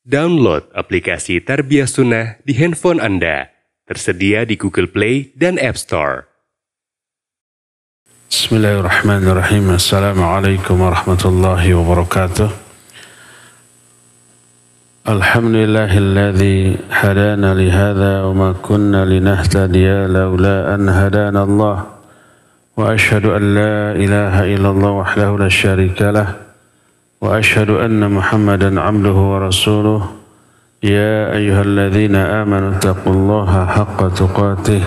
Download aplikasi Tarbiyah Sunnah di handphone Anda. Tersedia di Google Play dan App Store. Bismillahirrahmanirrahim. Assalamualaikum warahmatullahi wabarakatuh. Alhamdulillahilladzi hadana lihadza wa ma kunna linahtadiya laula an hadana Allah. Wa ashhadu an la ilaha illallah wahdahu la syarika lah. Wa ashhadu anna Muhammadan abduhu wa rasuluh. Ya ayyuhalladzina amanu taqullaha haqqa tuqatih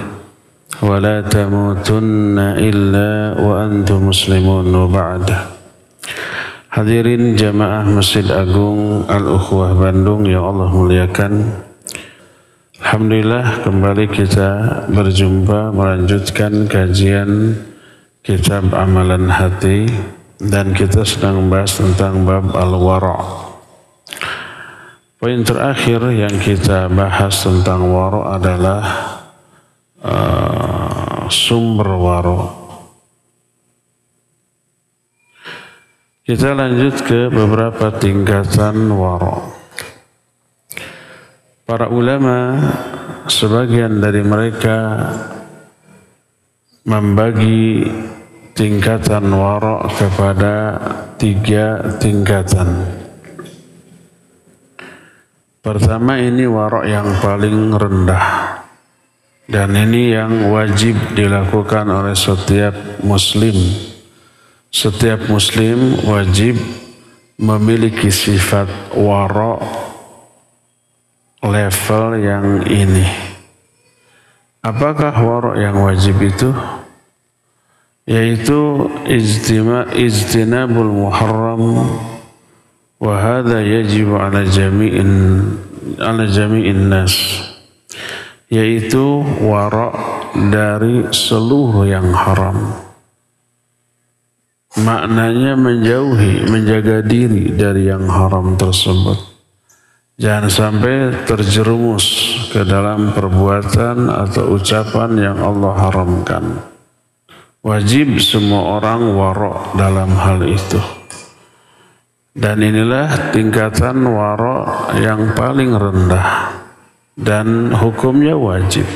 wa la tamutunna illa wa antum muslimun wa ba'd. Hadirin jamaah Masjid Agung Al-Ukhwah Bandung yang Allah muliakan. Alhamdulillah kembali kita berjumpa melanjutkan kajian kitab Amalan Hati. Dan kita sedang membahas tentang bab al-wara'. Poin terakhir yang kita bahas tentang wara' adalah sumber wara'. Kita lanjut ke beberapa tingkatan wara'. Para ulama, sebagian dari mereka membagi tingkatan wara' kepada 3 tingkatan. Pertama, ini wara' yang paling rendah, dan ini yang wajib dilakukan oleh setiap muslim. Setiap muslim wajib memiliki sifat wara' level yang ini. Apakah wara' yang wajib itu? Yaitu ijtinabul muharram, wa hadha yajibu ala jami'in nas, yaitu wara' dari seluruh yang haram. Maknanya menjauhi, menjaga diri dari yang haram tersebut. Jangan sampai terjerumus ke dalam perbuatan atau ucapan yang Allah haramkan. Wajib semua orang wara' dalam hal itu. Dan inilah tingkatan wara' yang paling rendah. Dan hukumnya wajib.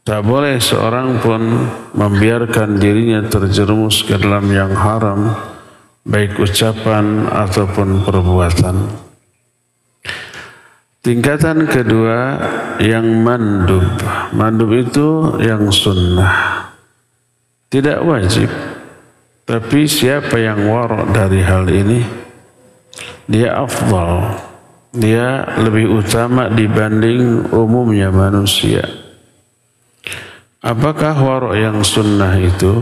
Tak boleh seorang pun membiarkan dirinya terjerumus ke dalam yang haram, baik ucapan ataupun perbuatan. Tingkatan kedua yang mandub. Mandub itu yang sunnah. Tidak wajib, tapi siapa yang wara' dari hal ini, dia afdal, dia lebih utama dibanding umumnya manusia. Apakah wara' yang sunnah itu?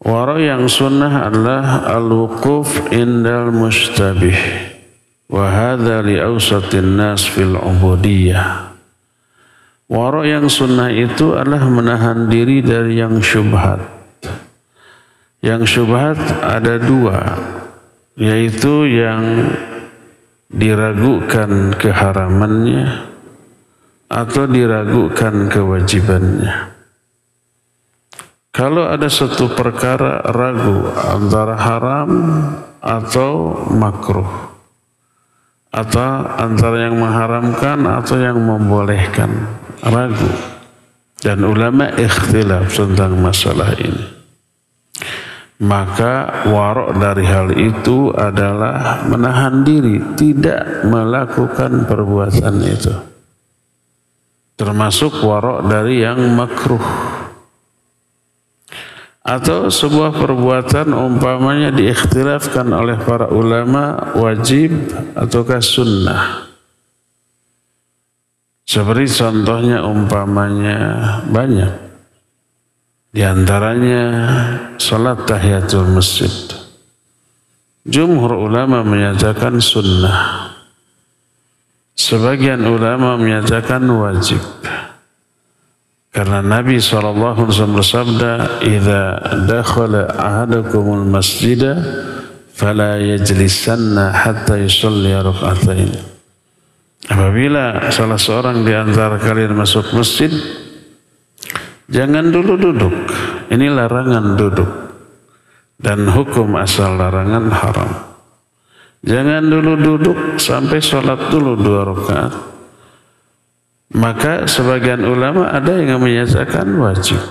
Wara' yang sunnah adalah al-wuquf indal mustabih, wa hadha li awsatin nas fil ubudiyah. Wara' yang sunnah itu adalah menahan diri dari yang syubhat. Yang syubhat ada 2, yaitu yang diragukan keharamannya atau diragukan kewajibannya. Kalau ada satu perkara ragu antara haram atau makruh, atau antara yang mengharamkan atau yang membolehkan, ragu, dan ulama ikhtilaf tentang masalah ini, maka wara' dari hal itu adalah menahan diri tidak melakukan perbuatan itu, termasuk wara' dari yang makruh. Atau sebuah perbuatan umpamanya diikhtilafkan oleh para ulama wajib ataukah sunnah. Seperti contohnya umpamanya banyak. Di antaranya salat tahiyatul masjid. Jumhur ulama menyatakan sunnah. Sebagian ulama menyatakan wajib. Karena Nabi SAW bersabda, "Idza dakhala ahadakumul masjida fala yajlisanna hatta yusalli rak'atain." Apabila salah seorang di antara kalian masuk masjid, jangan dulu duduk. Ini larangan duduk. Dan hukum asal larangan haram. Jangan dulu duduk sampai sholat dulu 2 rakaat. Maka sebagian ulama ada yang menyatakan wajib.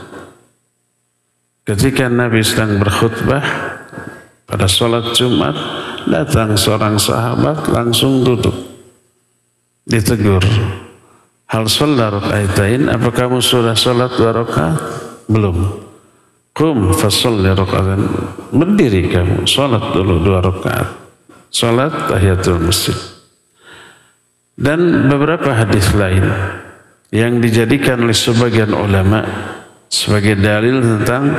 Ketika Nabi sedang berkhutbah pada sholat Jumat, datang seorang sahabat langsung duduk. Ditegur. Hal sholat rakaatain, apa kamu sudah sholat 2 rakaat? Belum. Qum fasalli raka'atan. Berdiri kamu, sholat dulu 2 rakaat. Sholat tahiyatul masjid. Dan beberapa hadis lain yang dijadikan oleh sebagian ulama sebagai dalil tentang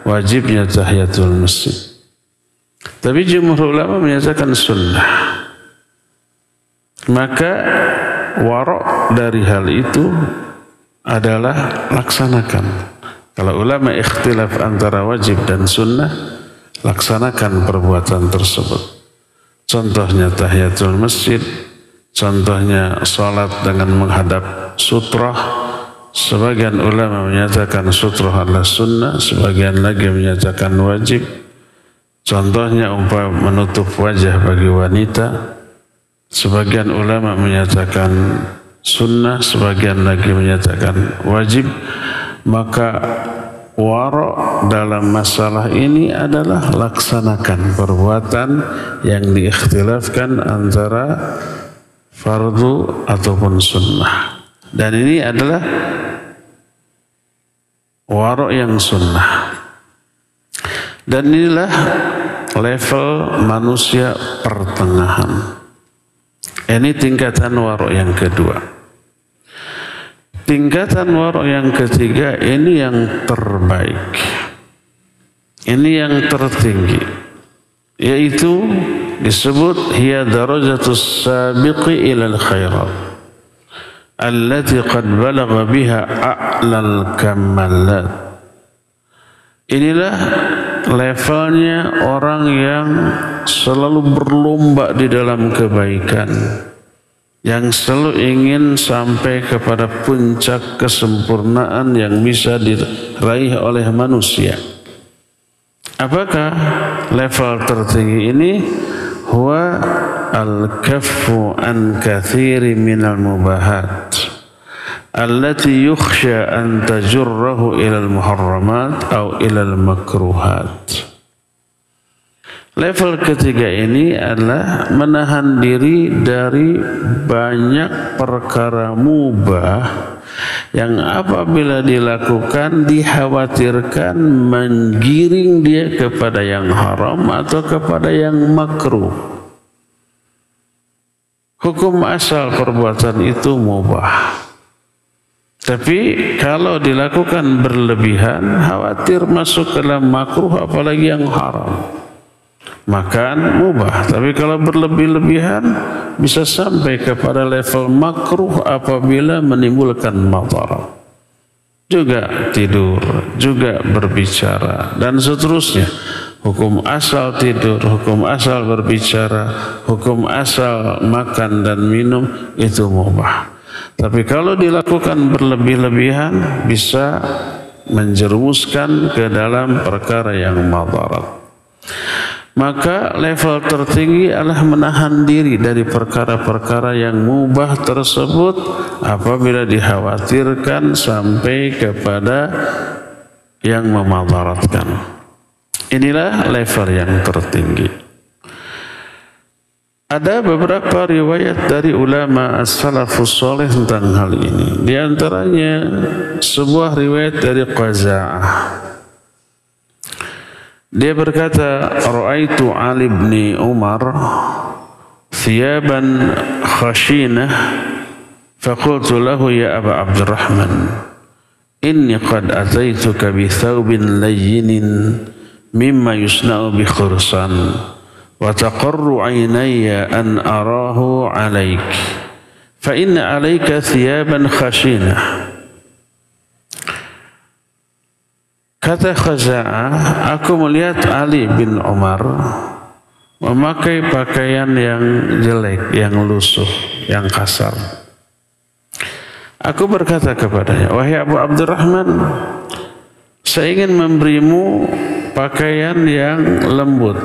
wajibnya tahiyatul masjid. Tapi jumhur ulama menyatakan sunnah. Maka warok dari hal itu adalah laksanakan. Kalau ulama ikhtilaf antara wajib dan sunnah, laksanakan perbuatan tersebut. Contohnya tahiyatul masjid, contohnya salat dengan menghadap sutrah. Sebagian ulama menyatakan sutrah adalah sunnah, sebagian lagi menyatakan wajib. Contohnya umpama menutup wajah bagi wanita, sebagian ulama menyatakan sunnah, sebagian lagi menyatakan wajib. Maka warok dalam masalah ini adalah laksanakan perbuatan yang diikhtilafkan antara fardu ataupun sunnah. Dan ini adalah warok yang sunnah. Dan inilah level manusia pertengahan. Ini tingkatan warok yang kedua. Tingkatan warok yang ketiga ini yang terbaik. Ini yang tertinggi. Yaitu disebut hiya darajatus sabiqi ilal khairat. Allati qad balagha biha a'lal kamalat. Inilah levelnya orang yang selalu berlomba di dalam kebaikan. Yang selalu ingin sampai kepada puncak kesempurnaan yang bisa diraih oleh manusia. Apakah level tertinggi ini? Huwa al-kaffu an kathiri minal mubahat allati yukhsha an tajurrahu ilal muharramat atau ilal makruhat. Level ketiga ini adalah menahan diri dari banyak perkara mubah yang apabila dilakukan dikhawatirkan menggiring dia kepada yang haram atau kepada yang makruh. Hukum asal perbuatan itu mubah. Tapi kalau dilakukan berlebihan, khawatir masuk ke dalam makruh apalagi yang haram. Makan mubah, tapi kalau berlebih-lebihan bisa sampai kepada level makruh apabila menimbulkan madarat. Juga tidur, juga berbicara, dan seterusnya. Hukum asal tidur, hukum asal berbicara, hukum asal makan dan minum itu mubah. Tapi kalau dilakukan berlebih-lebihan bisa menjerumuskan ke dalam perkara yang madarat. Maka level tertinggi adalah menahan diri dari perkara-perkara yang mubah tersebut apabila dikhawatirkan sampai kepada yang memadaratkan. Inilah level yang tertinggi. Ada beberapa riwayat dari ulama as-salafus salih tentang hal ini. Di antaranya sebuah riwayat dari Qaza'ah. Dia berkata, "Ra'aitu Ali bin Umar thiyaban khashinah, faqultu lahu ya Aba Abdurrahman, inni qad ataituka bi thawbin layyinin mimma yusna'u bi khursan wa taqarru 'aynaya an arahu 'alaik fa inna 'alaika thiyaban khashinah." Kata Khaza'ah, aku melihat Ali bin Umar memakai pakaian yang jelek, yang lusuh, yang kasar. Aku berkata kepadanya, wahai Abu Abdurrahman, saya ingin memberimu pakaian yang lembut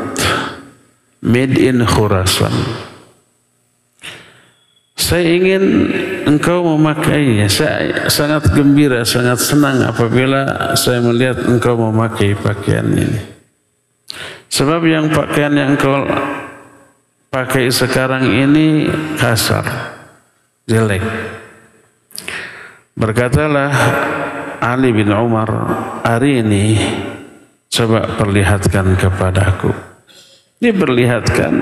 made in Khurasan. Saya ingin engkau memakainya. Saya sangat gembira, sangat senang apabila saya melihat engkau memakai pakaian ini. Sebab pakaian yang engkau pakai sekarang ini kasar, jelek. Berkatalah Ali bin Umar, hari ini coba perlihatkan kepadaku. Diperlihatkan,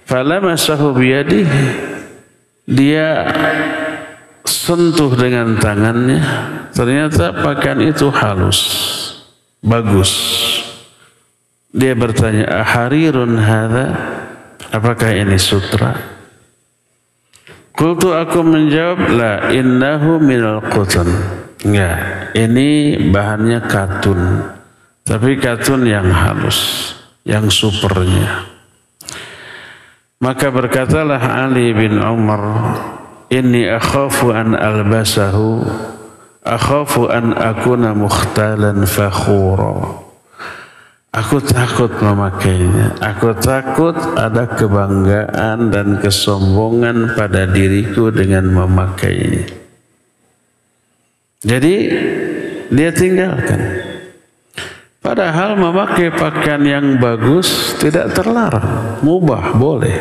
falamasahu biyadihi, dia sentuh dengan tangannya, ternyata pakaian itu halus, bagus. Dia bertanya, aharirun hadza, apakah ini sutra? Qultu, aku menjawab, la innahu minal qutun. Enggak, ini bahannya katun, tapi katun yang halus, yang supernya. Maka berkatalah Ali bin Umar, inni akhafu an albasahu, akhafu an akuna mukhtalan fakhura. Aku takut memakainya, aku takut ada kebanggaan dan kesombongan pada diriku dengan memakainya. Jadi dia tinggalkan. Padahal memakai pakaian yang bagus tidak terlarang, mubah, boleh.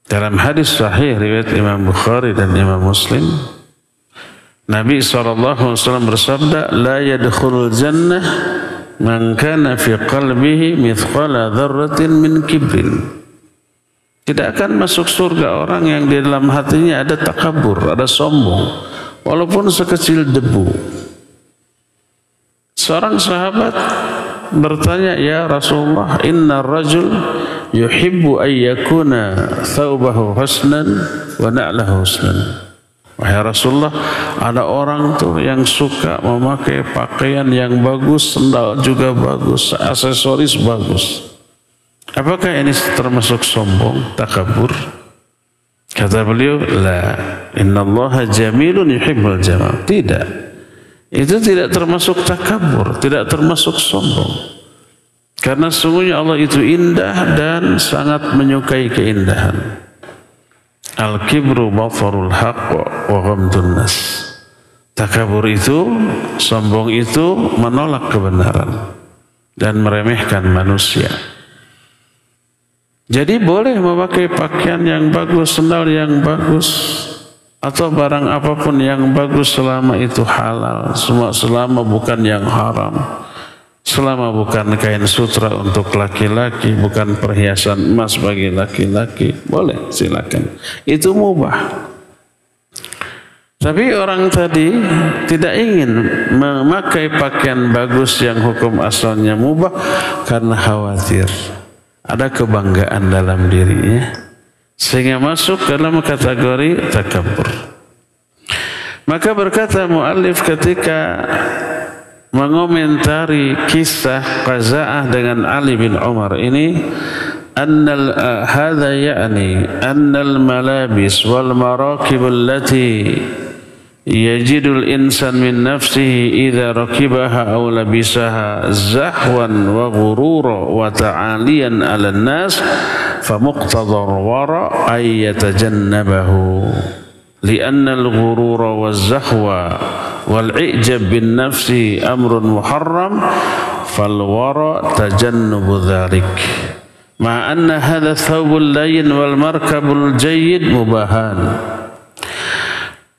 Dalam hadis sahih riwayat Imam Bukhari dan Imam Muslim, Nabi SAW bersabda, la yadkhulul jannah man kana fi qalbihi mithqala dzarratin min kibrin. Tidak akan masuk surga orang yang di dalam hatinya ada takabur, ada sombong, walaupun sekecil debu. Seorang sahabat bertanya, ya Rasulullah, inna rajul yuhibbu ayyakuna thawbahu husnan wa na'lahu husnan. Wahai Rasulullah, ada orang tuh yang suka memakai pakaian yang bagus, sendal juga bagus, aksesoris bagus. Apakah ini termasuk sombong, takabur? Kata beliau, la, innallaha jamilun yuhibbul jamal. Tidak. Itu tidak termasuk takabur, tidak termasuk sombong. Karena sungguhnya Allah itu indah dan sangat menyukai keindahan. Al-kibru batarul haqq wa ghamdun nas. Takabur itu, sombong itu menolak kebenaran dan meremehkan manusia. Jadi boleh memakai pakaian yang bagus, sendal yang bagus, atau barang apapun yang bagus selama itu halal, selama bukan yang haram, selama bukan kain sutra untuk laki-laki, bukan perhiasan emas bagi laki-laki, boleh, silakan. Itu mubah. Tapi orang tadi tidak ingin memakai pakaian bagus yang hukum asalnya mubah karena khawatir ada kebanggaan dalam dirinya, sehingga masuk dalam kategori takabur. Maka berkata muallif ketika mengomentari kisah Qaza'ah dengan Ali bin Umar ini, annal hadza ya'ni annal malabis wal marakib allati yajidul insan min nafsihi idza rakibaha aw labisaha zahwan wa ghurura wa ta'aliyan 'ala an-nas فمقتضى الورع أن يتجنبه لأن الغرور والزهو والعجب بالنفس أمر محرم فالورع تجنب ذلك مع أن هذا الثوب اللين والمركب الجيد مباهان.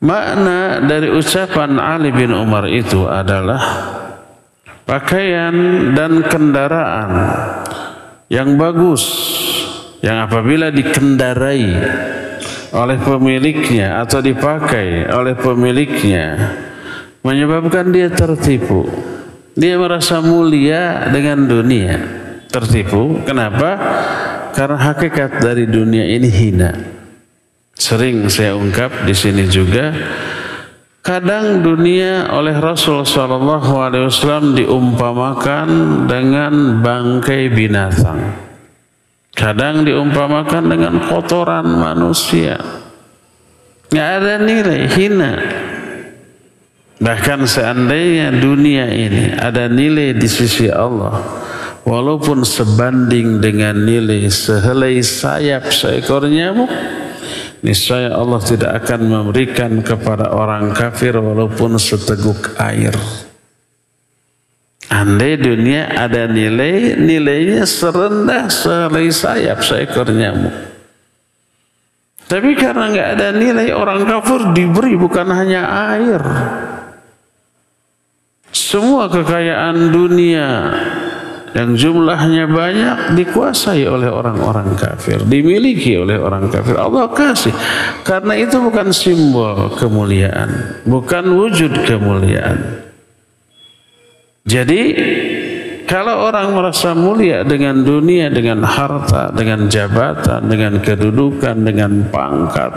Makna dari ucapan Ali bin Umar itu adalah pakaian dan kendaraan yang bagus, yang apabila dikendarai oleh pemiliknya atau dipakai oleh pemiliknya menyebabkan dia tertipu. Dia merasa mulia dengan dunia. Tertipu. Kenapa? Karena hakikat dari dunia ini hina. Sering saya ungkap di sini juga. Kadang dunia oleh Rasul SAW diumpamakan dengan bangkai binatang. Kadang diumpamakan dengan kotoran manusia. Nggak ada nilai, hina. Bahkan seandainya dunia ini ada nilai di sisi Allah, walaupun sebanding dengan nilai sehelai sayap seekor nyamuk, niscaya Allah tidak akan memberikan kepada orang kafir walaupun seteguk air. Andai dunia ada nilainya serendah sehelai sayap seekor nyamuk. Tapi karena nggak ada nilai, orang kafir diberi bukan hanya air. Semua kekayaan dunia yang jumlahnya banyak dikuasai oleh orang-orang kafir, dimiliki oleh orang kafir. Allah kasih. Karena itu bukan simbol kemuliaan, bukan wujud kemuliaan. Jadi kalau orang merasa mulia dengan dunia, dengan harta, dengan jabatan, dengan kedudukan, dengan pangkat,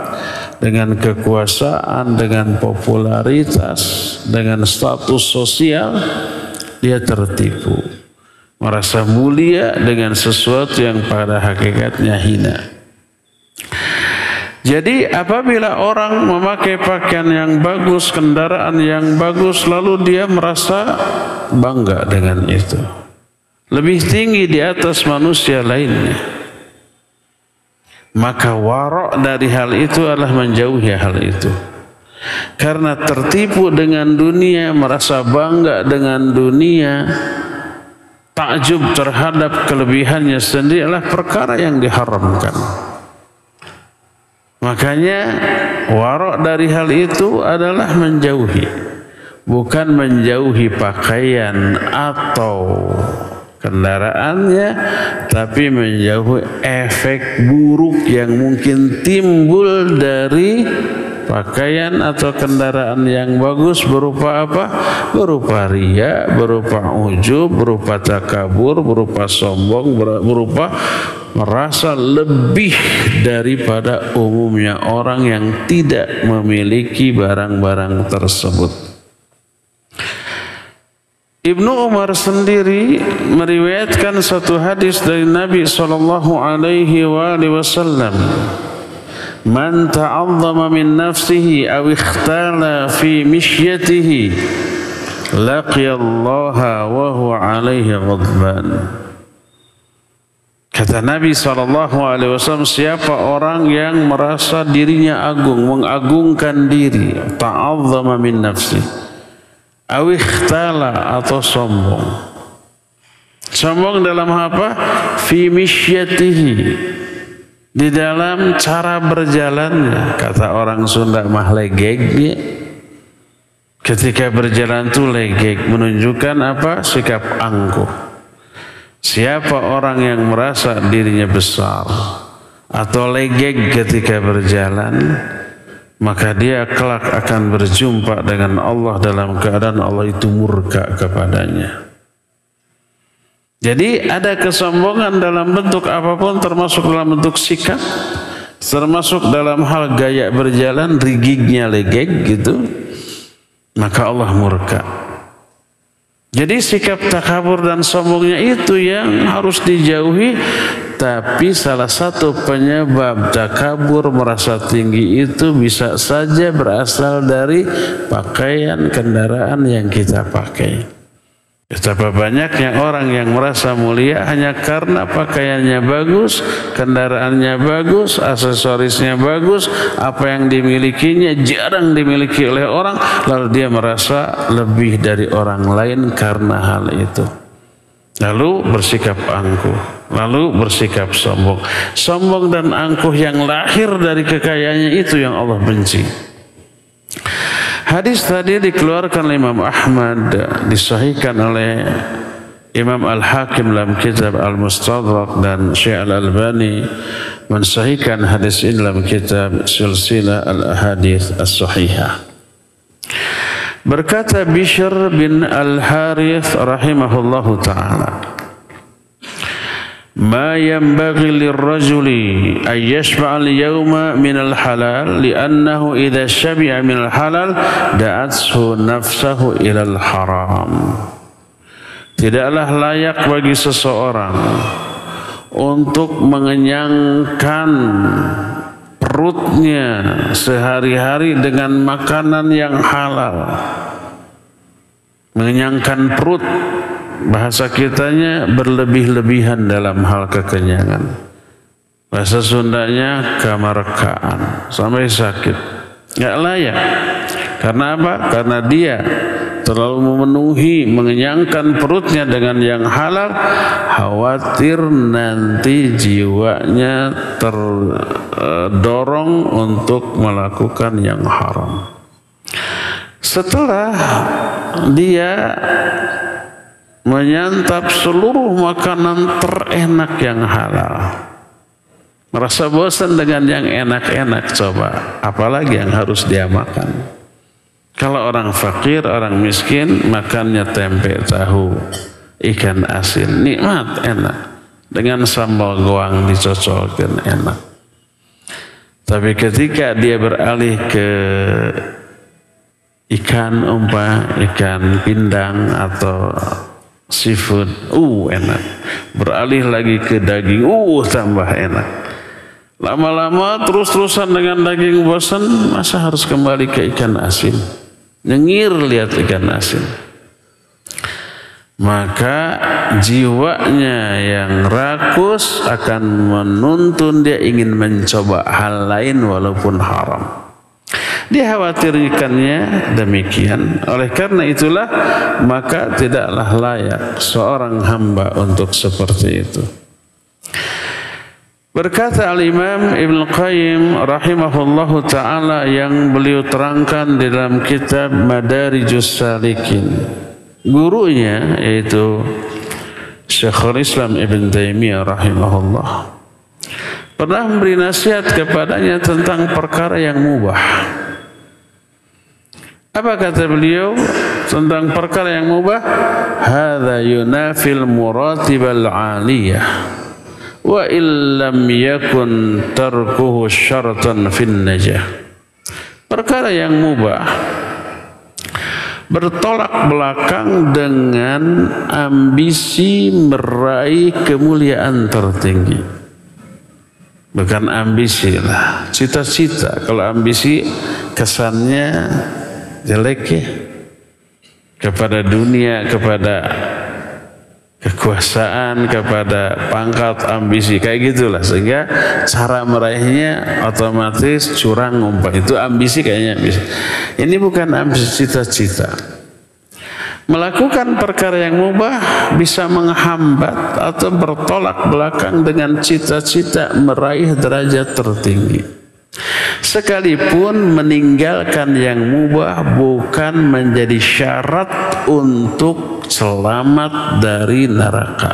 dengan kekuasaan, dengan popularitas, dengan status sosial, dia tertipu. Merasa mulia dengan sesuatu yang pada hakikatnya hina. Jadi apabila orang memakai pakaian yang bagus, kendaraan yang bagus, lalu dia merasa bangga dengan itu, lebih tinggi di atas manusia lainnya, maka warok dari hal itu adalah menjauhi hal itu. Karena tertipu dengan dunia, merasa bangga dengan dunia, takjub terhadap kelebihannya sendiri adalah perkara yang diharamkan. Makanya warok dari hal itu adalah menjauhi, bukan menjauhi pakaian atau kendaraannya, tapi menjauhi efek buruk yang mungkin timbul dari pakaian atau kendaraan yang bagus. Berupa apa? Berupa riya, berupa ujub, berupa takabur, berupa sombong, berupa merasa lebih daripada umumnya orang yang tidak memiliki barang-barang tersebut. Ibnu Umar sendiri meriwayatkan satu hadis dari Nabi SAW. Man ta'azzama min nafsihi aw ikhtala fi mishyatihi laqiyallaha wa huwa alaihi ghadban. Kata Nabi SAW, siapa orang yang merasa dirinya agung, mengagungkan diri, ta'azzama min nafsi, aw ikhtala atau sombong. Sombong dalam apa? Fi mishyatihi, di dalam cara berjalannya. Kata orang Sunda mah legeg. Ketika berjalan itu legeg, menunjukkan apa? Sikap angkuh. Siapa orang yang merasa dirinya besar atau legeg ketika berjalan, maka dia kelak akan berjumpa dengan Allah dalam keadaan Allah itu murka kepadanya. Jadi ada kesombongan dalam bentuk apapun, termasuk dalam bentuk sikap, termasuk dalam hal gaya berjalan, rigidnya legeg gitu, maka Allah murka. Jadi sikap takabur dan sombongnya itu yang harus dijauhi. Tapi salah satu penyebab takabur, merasa tinggi, itu bisa saja berasal dari pakaian, kendaraan yang kita pakai. Betapa banyaknya orang yang merasa mulia hanya karena pakaiannya bagus, kendaraannya bagus, aksesorisnya bagus, apa yang dimilikinya jarang dimiliki oleh orang, lalu dia merasa lebih dari orang lain karena hal itu. Lalu bersikap angkuh, lalu bersikap sombong. Sombong dan angkuh yang lahir dari kekayaannya itu yang Allah benci. Hadis tadi dikeluarkan oleh Imam Ahmad, disahihkan oleh Imam Al-Hakim dalam kitab Al-Mustadrak, dan Syekh Al-Albani mensahihkan hadis ini dalam kitab Silsilah Al-Ahadits As-Sahihah. Berkata Bishr bin Al-Harith rahimahullahu ta'ala, ما ينبغي للرجل أن يشبع اليوم من الحلال لأنه إذا شبع من الحلال دعته نفسه إلى الحرام. Tidaklah layak bagi seseorang untuk mengenyangkan perutnya sehari-hari dengan makanan yang halal. Mengenyangkan perut bahasa kitanya berlebih-lebihan dalam hal kekenyangan. Bahasa Sundanya kemerkaan, sampai sakit. Nggak layak. Karena apa? Karena dia terlalu memenuhi, mengenyangkan perutnya dengan yang halal, khawatir nanti jiwanya terdorong untuk melakukan yang haram. Setelah dia menyantap seluruh makanan terenak yang halal, merasa bosan dengan yang enak-enak, coba apalagi yang harus dia makan. Kalau orang fakir, orang miskin, makannya tempe, tahu, ikan asin, nikmat, enak. Dengan sambal goang dicocokin, enak. Tapi ketika dia beralih ke ikan ikan pindang atau seafood, enak. Beralih lagi ke daging, tambah enak. Lama-lama terus-terusan dengan daging bosan, masa harus kembali ke ikan asin? Nyengir lihat ikan asin. Maka jiwanya yang rakus akan menuntun dia ingin mencoba hal lain walaupun haram. Dikhawatirkannya demikian. Oleh karena itulah maka tidaklah layak seorang hamba untuk seperti itu. Berkata Al-Imam Ibn Qayyim rahimahullahu ta'ala yang beliau terangkan di dalam kitab Madarijus Salikin. Gurunya yaitu Syekhul Islam Ibn Taimiyah rahimahullah pernah memberi nasihat kepadanya tentang perkara yang mubah. Apa kata beliau tentang perkara yang mubah? Hadza yunafil muratibal 'aliyah. Wa illam yakun tarkuhu syaratan fin najah. Perkara yang mubah bertolak belakang dengan ambisi meraih kemuliaan tertinggi. Bukan ambisi lah, cita-cita. Kalau ambisi kesannya jelek ya, kepada dunia, kepada kekuasaan, kepada pangkat, ambisi, kayak gitulah. Sehingga cara meraihnya otomatis curang, ngumpah. Itu ambisi kayaknya. Ini bukan ambisi, cita-cita. Melakukan perkara yang mubah bisa menghambat atau bertolak belakang dengan cita-cita meraih derajat tertinggi. Sekalipun meninggalkan yang mubah bukan menjadi syarat untuk selamat dari neraka.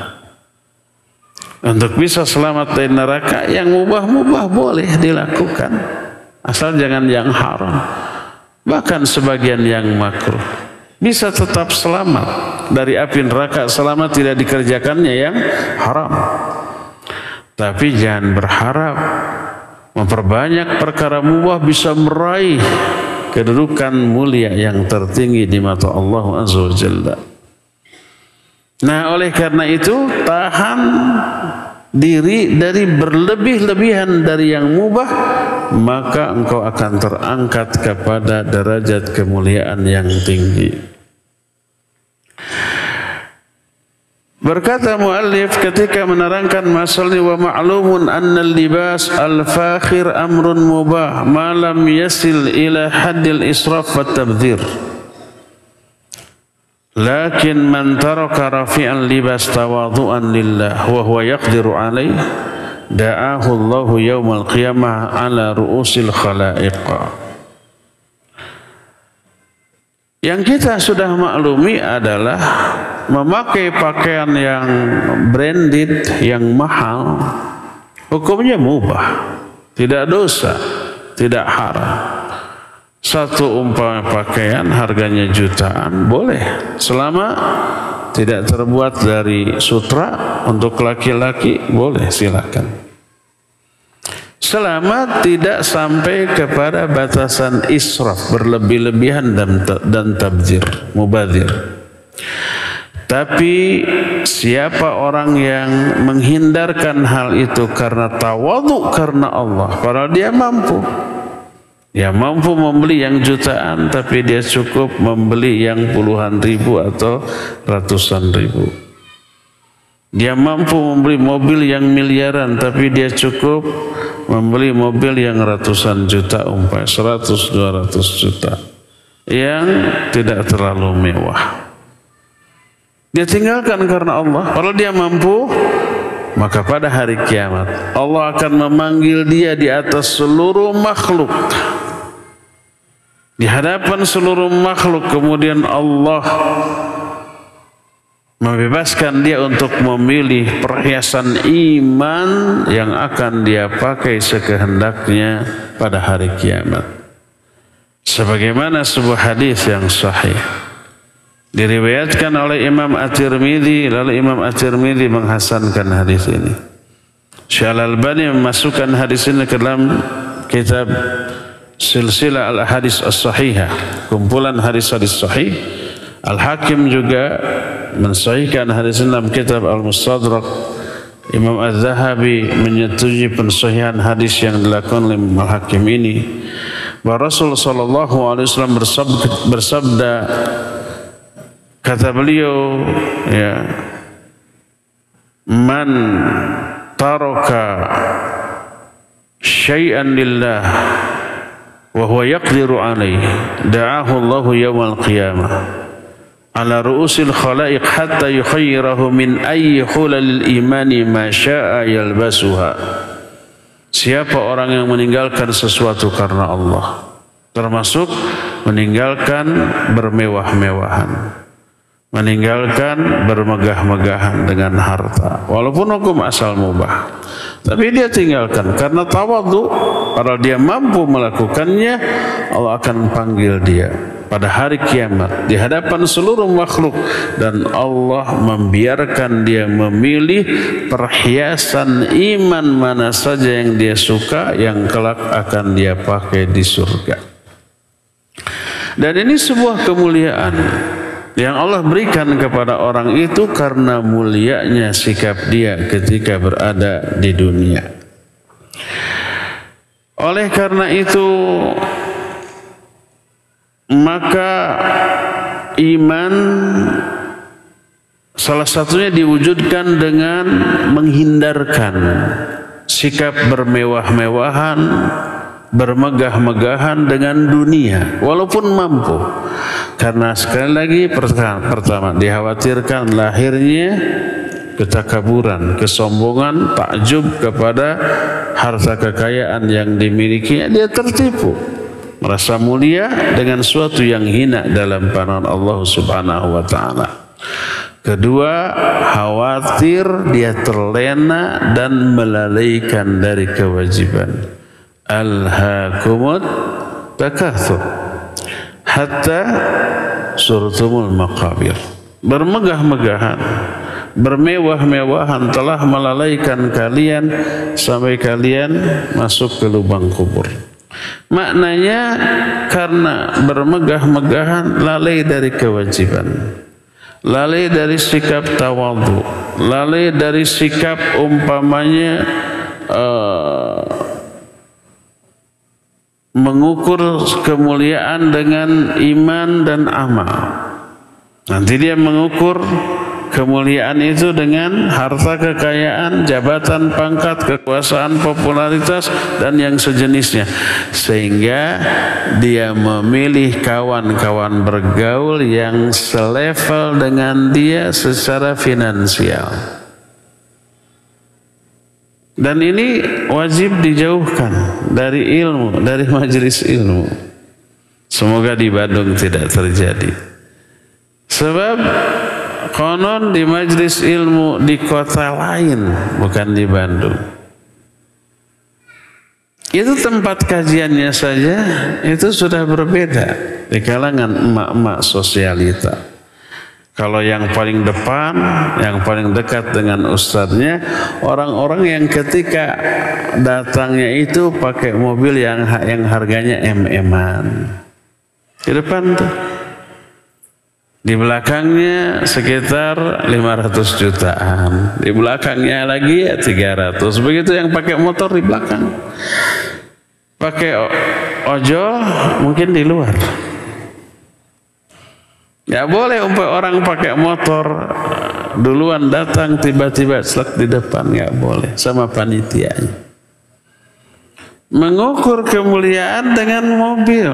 Untuk bisa selamat dari neraka, yang mubah-mubah boleh dilakukan, asal jangan yang haram. Bahkan sebagian yang makruh bisa tetap selamat dari api neraka selama tidak dikerjakannya yang haram. Tapi jangan berharap memperbanyak perkara mubah bisa meraih kedudukan mulia yang tertinggi di mata Allah Azza wa Jalla. Nah, oleh karena itu tahan diri dari berlebih-lebihan dari yang mubah, maka engkau akan terangkat kepada derajat kemuliaan yang tinggi. Berkata muallif ketika menerangkan masalah ini, wa ma'lumun anna al-libas al-fakhir amrun mubah ma lam yasil ila haddil israf wa tabdhir. Lakin man taraka rafi'an libas tawadhu'an lillah wa huwa yaqdiru alaih da'ahu Allahu yawmal qiyamah ala ru'usil khalaiq. Yang kita sudah maklumi adalah memakai pakaian yang branded, yang mahal, hukumnya mubah, tidak dosa, tidak haram. Satu umpama pakaian harganya jutaan, boleh, selama tidak terbuat dari sutra. Untuk laki-laki boleh, silakan. Selama tidak sampai kepada batasan israf, berlebih-lebihan dan tabdzir, mubadzir. Tapi siapa orang yang menghindarkan hal itu karena tawadhu karena Allah, padahal dia mampu, Dia mampu membeli yang jutaan, tapi dia cukup membeli yang puluhan ribu atau ratusan ribu. Dia mampu membeli mobil yang miliaran, tapi dia cukup membeli mobil yang ratusan juta, umpamanya 100-200 juta, yang tidak terlalu mewah. Dia tinggalkan karena Allah. Kalau dia mampu, maka pada hari kiamat Allah akan memanggil dia di atas seluruh makhluk, di hadapan seluruh makhluk. Kemudian Allah membebaskan dia untuk memilih perhiasan iman yang akan dia pakai sekehendaknya pada hari kiamat. Sebagaimana sebuah hadis yang sahih diriwayatkan oleh Imam At-Tirmidzi, lalu Imam At-Tirmidzi menghasankan hadis ini. Syekh Al-Albani memasukkan hadis ini ke dalam kitab Silsilah Al-Hadis As-Sahihah, kumpulan hadis-hadis sahih. Al-Hakim juga mensahihkan hadis ini dalam kitab Al-Mustadrak. Imam Az-Zahabi menyetujui pensahihan hadis yang dilakukan oleh Imam Al-Hakim ini, bahwa Rasul sallallahu alaihi wasallam bersabda, kata beliau, ya, man taraka syai'an lillah wa huwa yaqdiru alaihi da'ahu Allahu yawmal qiyamah ala ru'usil khalaiq hatta yukhayyirahu min ayyi hulalil imani ma syaa yalbasuha. Siapa orang yang meninggalkan sesuatu karena Allah, termasuk meninggalkan bermewah-mewahan, meninggalkan bermegah-megahan dengan harta, walaupun hukum asal mubah, tapi dia tinggalkan karena tawadhu. Kalau dia mampu melakukannya, Allah akan panggil dia pada hari kiamat di hadapan seluruh makhluk, dan Allah membiarkan dia memilih perhiasan iman mana saja yang dia suka, yang kelak akan dia pakai di surga. Dan ini sebuah kemuliaan yang Allah berikan kepada orang itu karena mulianya sikap dia ketika berada di dunia. Oleh karena itu, maka iman salah satunya diwujudkan dengan menghindarkan sikap bermewah-mewahan, bermegah-megahan dengan dunia walaupun mampu. Karena sekali lagi pertama dikhawatirkan lahirnya ketakaburan, kesombongan, takjub kepada harta kekayaan yang dimilikinya. Dia tertipu, merasa mulia dengan suatu yang hina dalam pandangan Allah Subhanahu wa taala. Kedua, khawatir dia terlena dan melalaikan dari kewajiban. Alhaakumut takatsur hatta surtumul maqabir. Bermegah-megahan, bermewah-mewahan telah melalaikan kalian sampai kalian masuk ke lubang kubur. Maknanya karena bermegah-megahan lalai dari kewajiban, lalai dari sikap tawadhu, lalai dari sikap umpamanya mengukur kemuliaan dengan iman dan amal. Nanti dia mengukur kemuliaan itu dengan harta kekayaan, jabatan, pangkat, kekuasaan, popularitas, dan yang sejenisnya. Sehingga dia memilih kawan-kawan bergaul yang selevel dengan dia secara finansial. Dan ini wajib dijauhkan dari ilmu, dari majelis ilmu. Semoga di Bandung tidak terjadi. Sebab konon di majelis ilmu di kota lain, bukan di Bandung, itu tempat kajiannya saja itu sudah berbeda di kalangan emak-emak sosialita. Kalau yang paling depan, yang paling dekat dengan ustadznya, orang-orang yang ketika datangnya itu pakai mobil yang harganya MM-an. Di depan tuh. Di belakangnya sekitar 500 jutaan. Di belakangnya lagi ya 300. Begitu yang pakai motor di belakang. pakai ojol mungkin di luar. Nggak boleh orang pakai motor duluan datang tiba-tiba selek di depan, nggak boleh sama panitianya. Mengukur kemuliaan dengan mobil,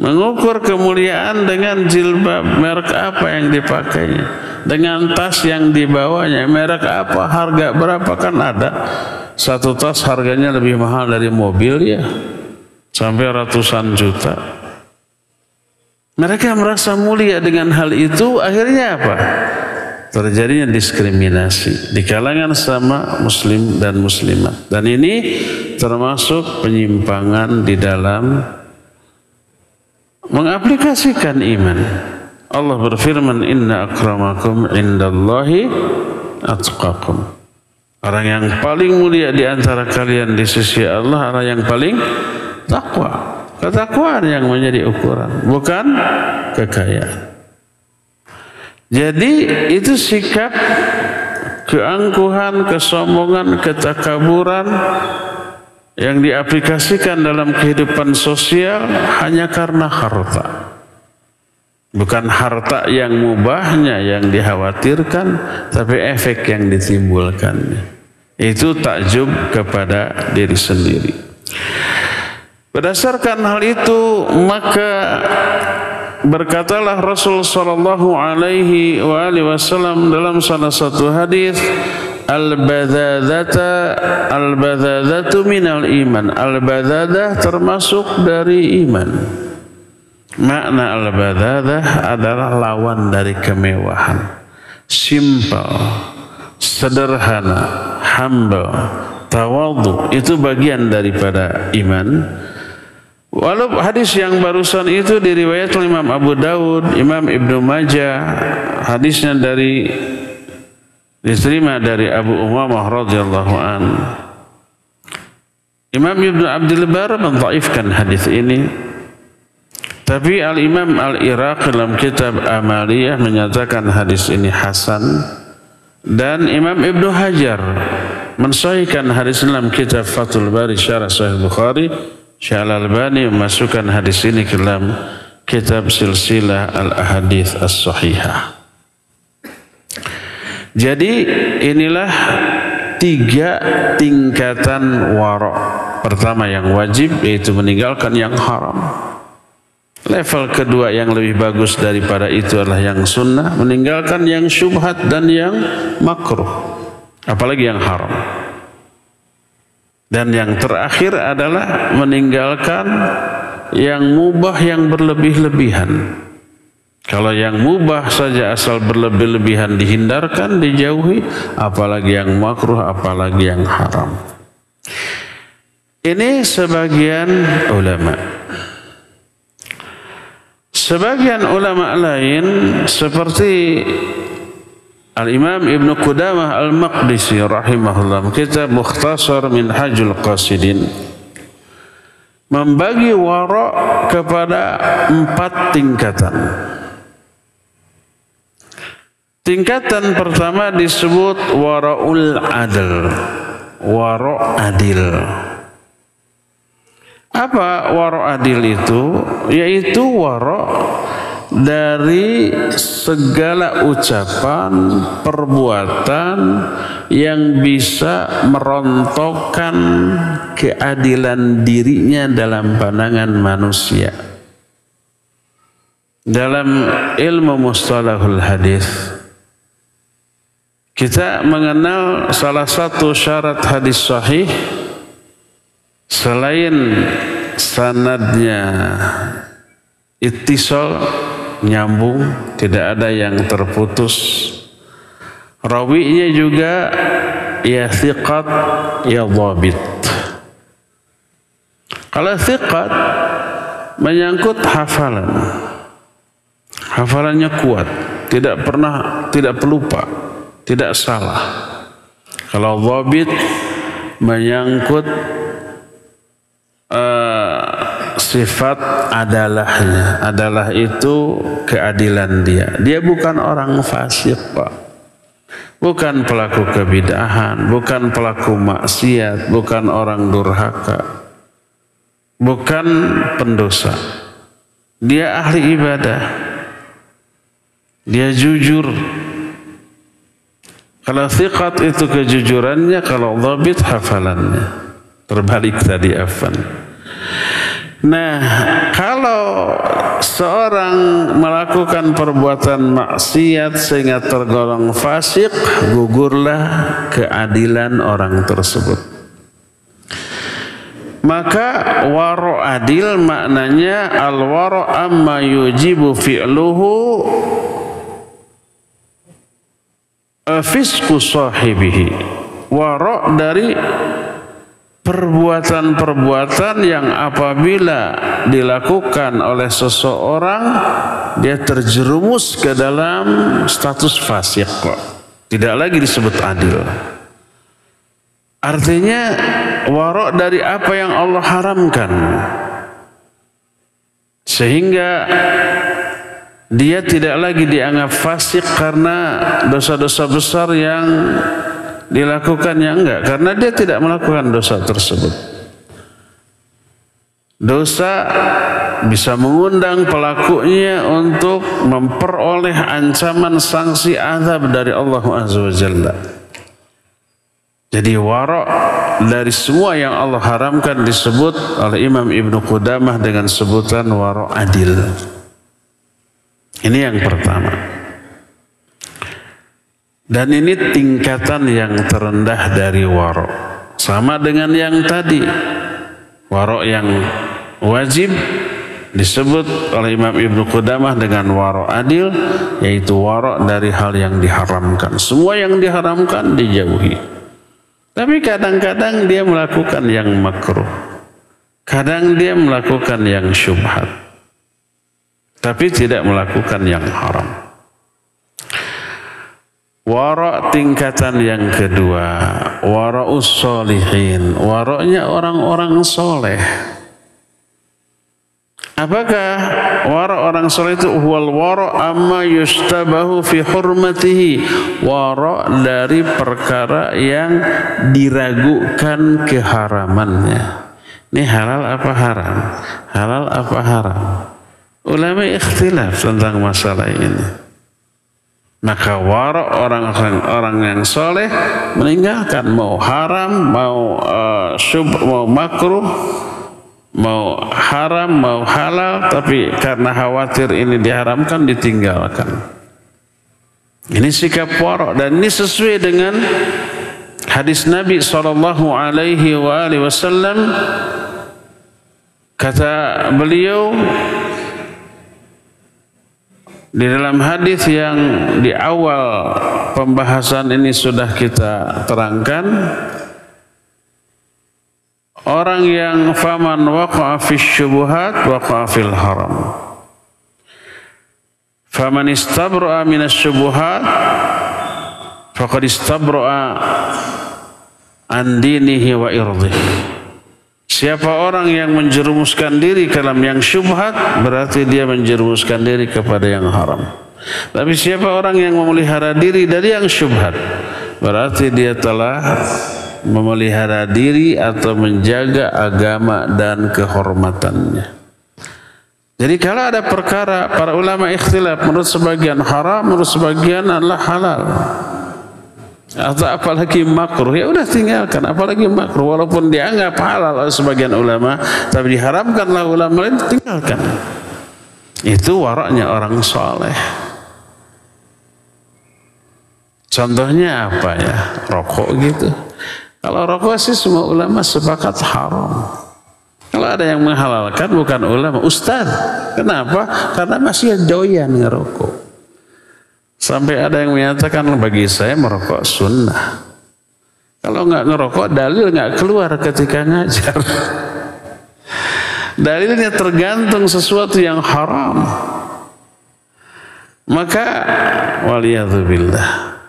mengukur kemuliaan dengan jilbab merek apa yang dipakainya, dengan tas yang dibawanya merek apa, harga berapa. Kan ada satu tas harganya lebih mahal dari mobil ya, sampai ratusan juta. Mereka merasa mulia dengan hal itu, akhirnya apa? Terjadinya diskriminasi di kalangan sama muslim dan muslimat. Dan ini termasuk penyimpangan di dalam mengaplikasikan iman. Allah berfirman, inna akramakum indallahi atqakum. Orang yang paling mulia di antara kalian di sisi Allah adalah yang paling takwa. Ketakwaan yang menjadi ukuran, bukan kekayaan. Jadi itu sikap keangkuhan, kesombongan, ketakaburan yang diaplikasikan dalam kehidupan sosial hanya karena harta. Bukan harta yang mubahnya yang dikhawatirkan, tapi efek yang ditimbulkannya. Itu takjub kepada diri sendiri. Berdasarkan hal itu, maka berkatalah Rasul sallallahu alaihi wasallam dalam salah satu hadis, al-badadatu minal iman. Al-badadah termasuk dari iman. Makna al-badadah adalah lawan dari kemewahan. Simple, sederhana, humble, tawadhu, itu bagian daripada iman. Walau hadis yang barusan itu diriwayatkan Imam Abu Dawud, Imam Ibnu Majah, hadisnya diterima dari Abu Umamah radhiyallahu an. Imam Ibnu Abdul Bar mendhaifkan hadis ini, tapi Al-Imam Al-Iraqi dalam kitab Amaliyah menyatakan hadis ini hasan, dan Imam Ibnu Hajar mensahihkan hadis dalam kitab Fathul Bari Syarah Sahih Bukhari. Syekh Al-Albani memasukkan hadis ini ke dalam kitab Silsilah Al-Ahadits As-Sahihah. Jadi inilah 3 tingkatan wara'. Pertama yang wajib, yaitu meninggalkan yang haram. Level kedua yang lebih bagus daripada itu adalah yang sunnah, meninggalkan yang syubhat dan yang makruh, apalagi yang haram. Dan yang terakhir adalah meninggalkan yang mubah yang berlebih-lebihan. Kalau yang mubah saja asal berlebih-lebihan dihindarkan, dijauhi, apalagi yang makruh, apalagi yang haram. Ini sebagian ulama. Sebagian ulama lain seperti Al-Imam Ibnu Qudamah Al-Maqdisi rahimahullah, kitab Mukhtasar Minhajul Qasidin, membagi wara' kepada 4 tingkatan. Tingkatan pertama disebut wara'ul adl, wara' adil. Apa wara' adil itu? Yaitu wara' dari segala ucapan, perbuatan yang bisa merontokkan keadilan dirinya dalam pandangan manusia. Dalam ilmu mustalahul hadis, kita mengenal salah satu syarat hadis sahih selain sanadnya ittisal, nyambung, tidak ada yang terputus, rawinya juga ya thiqat ya dhabit. Kalau thiqat menyangkut hafalan, hafalannya kuat, tidak pelupa, tidak salah. Kalau dhabit menyangkut sifat adalahnya. Adalah itu keadilan dia. Dia bukan orang fasik, Pak. Bukan pelaku kebid'ahan, bukan pelaku maksiat, bukan orang durhaka. bukan pendosa. Dia ahli ibadah. Dia jujur. Kalau thiqat itu kejujurannya, kalau dhabit hafalannya. Terbalik tadi afan. Nah, kalau seorang melakukan perbuatan maksiat sehingga tergolong fasik, gugurlah keadilan orang tersebut. Maka waro adil maknanya al-waro amma yujibu fi'luhu fisku sahibihi. Waro dari perbuatan-perbuatan yang apabila dilakukan oleh seseorang dia terjerumus ke dalam status fasik, tidak lagi disebut adil. Artinya waro dari apa yang Allah haramkan, sehingga dia tidak lagi dianggap fasik karena dosa-dosa besar yang dilakukannya, enggak, karena dia tidak melakukan dosa tersebut. Dosa bisa mengundang pelakunya untuk memperoleh ancaman sanksi azab dari Allah Azza wa Jalla. Jadi wara' dari semua yang Allah haramkan disebut oleh Imam Ibnu Qudamah dengan sebutan wara' adil. Ini yang pertama. Dan ini tingkatan yang terendah dari wara'. Sama dengan yang tadi. Wara' yang wajib disebut oleh Imam Ibnu Qudamah dengan wara' adil, yaitu wara' dari hal yang diharamkan. Semua yang diharamkan dijauhi. Tapi kadang-kadang dia melakukan yang makruh. Kadang dia melakukan yang syubhat. Tapi tidak melakukan yang haram. Wara' tingkatan yang kedua, wara'us sholihin. Wara'nya orang-orang soleh. Apakah wara' orang soleh itu? Huwal wara' amma yustabahu fi hurmatihi. Wara' dari perkara yang diragukan keharamannya. Ini halal apa haram? Halal apa haram? Ulama ikhtilaf tentang masalah ini. Maka wara' orang-orang yang soleh meninggalkan mau haram, mau mau makruh, mau haram, mau halal, tapi karena khawatir ini diharamkan, ditinggalkan. Ini sikap wara', dan ini sesuai dengan hadis Nabi SAW. Kata beliau di dalam hadis yang di awal pembahasan ini sudah kita terangkan, orang yang faman waqa'a fi syubuhat waqa'a fil haram. Faman istabra'a minas syubuhat faqad istabra'a an dinihi wa irdhihi. Siapa orang yang menjerumuskan diri ke dalam yang syubhat, berarti dia menjerumuskan diri kepada yang haram. Tapi siapa orang yang memelihara diri dari yang syubhat, berarti dia telah memelihara diri atau menjaga agama dan kehormatannya. Jadi kalau ada perkara, para ulama ikhtilaf, menurut sebagian haram, menurut sebagian adalah halal. Atau apalagi makruh, ya udah tinggalkan. Apalagi makruh, walaupun dianggap halal oleh sebagian ulama, tapi diharamkanlah ulama lain, tinggalkan. Itu waraknya orang soleh. Contohnya apa ya? Rokok gitu. Kalau rokok sih semua ulama sepakat haram. Kalau ada yang menghalalkan bukan ulama, ustaz. Kenapa? Karena masih doyan ngerokok. Sampai ada yang menyatakan, bagi saya merokok sunnah. Kalau nggak ngerokok, dalil nggak keluar ketika ngajar. Dalilnya tergantung sesuatu yang haram. Maka waliyadzubillah,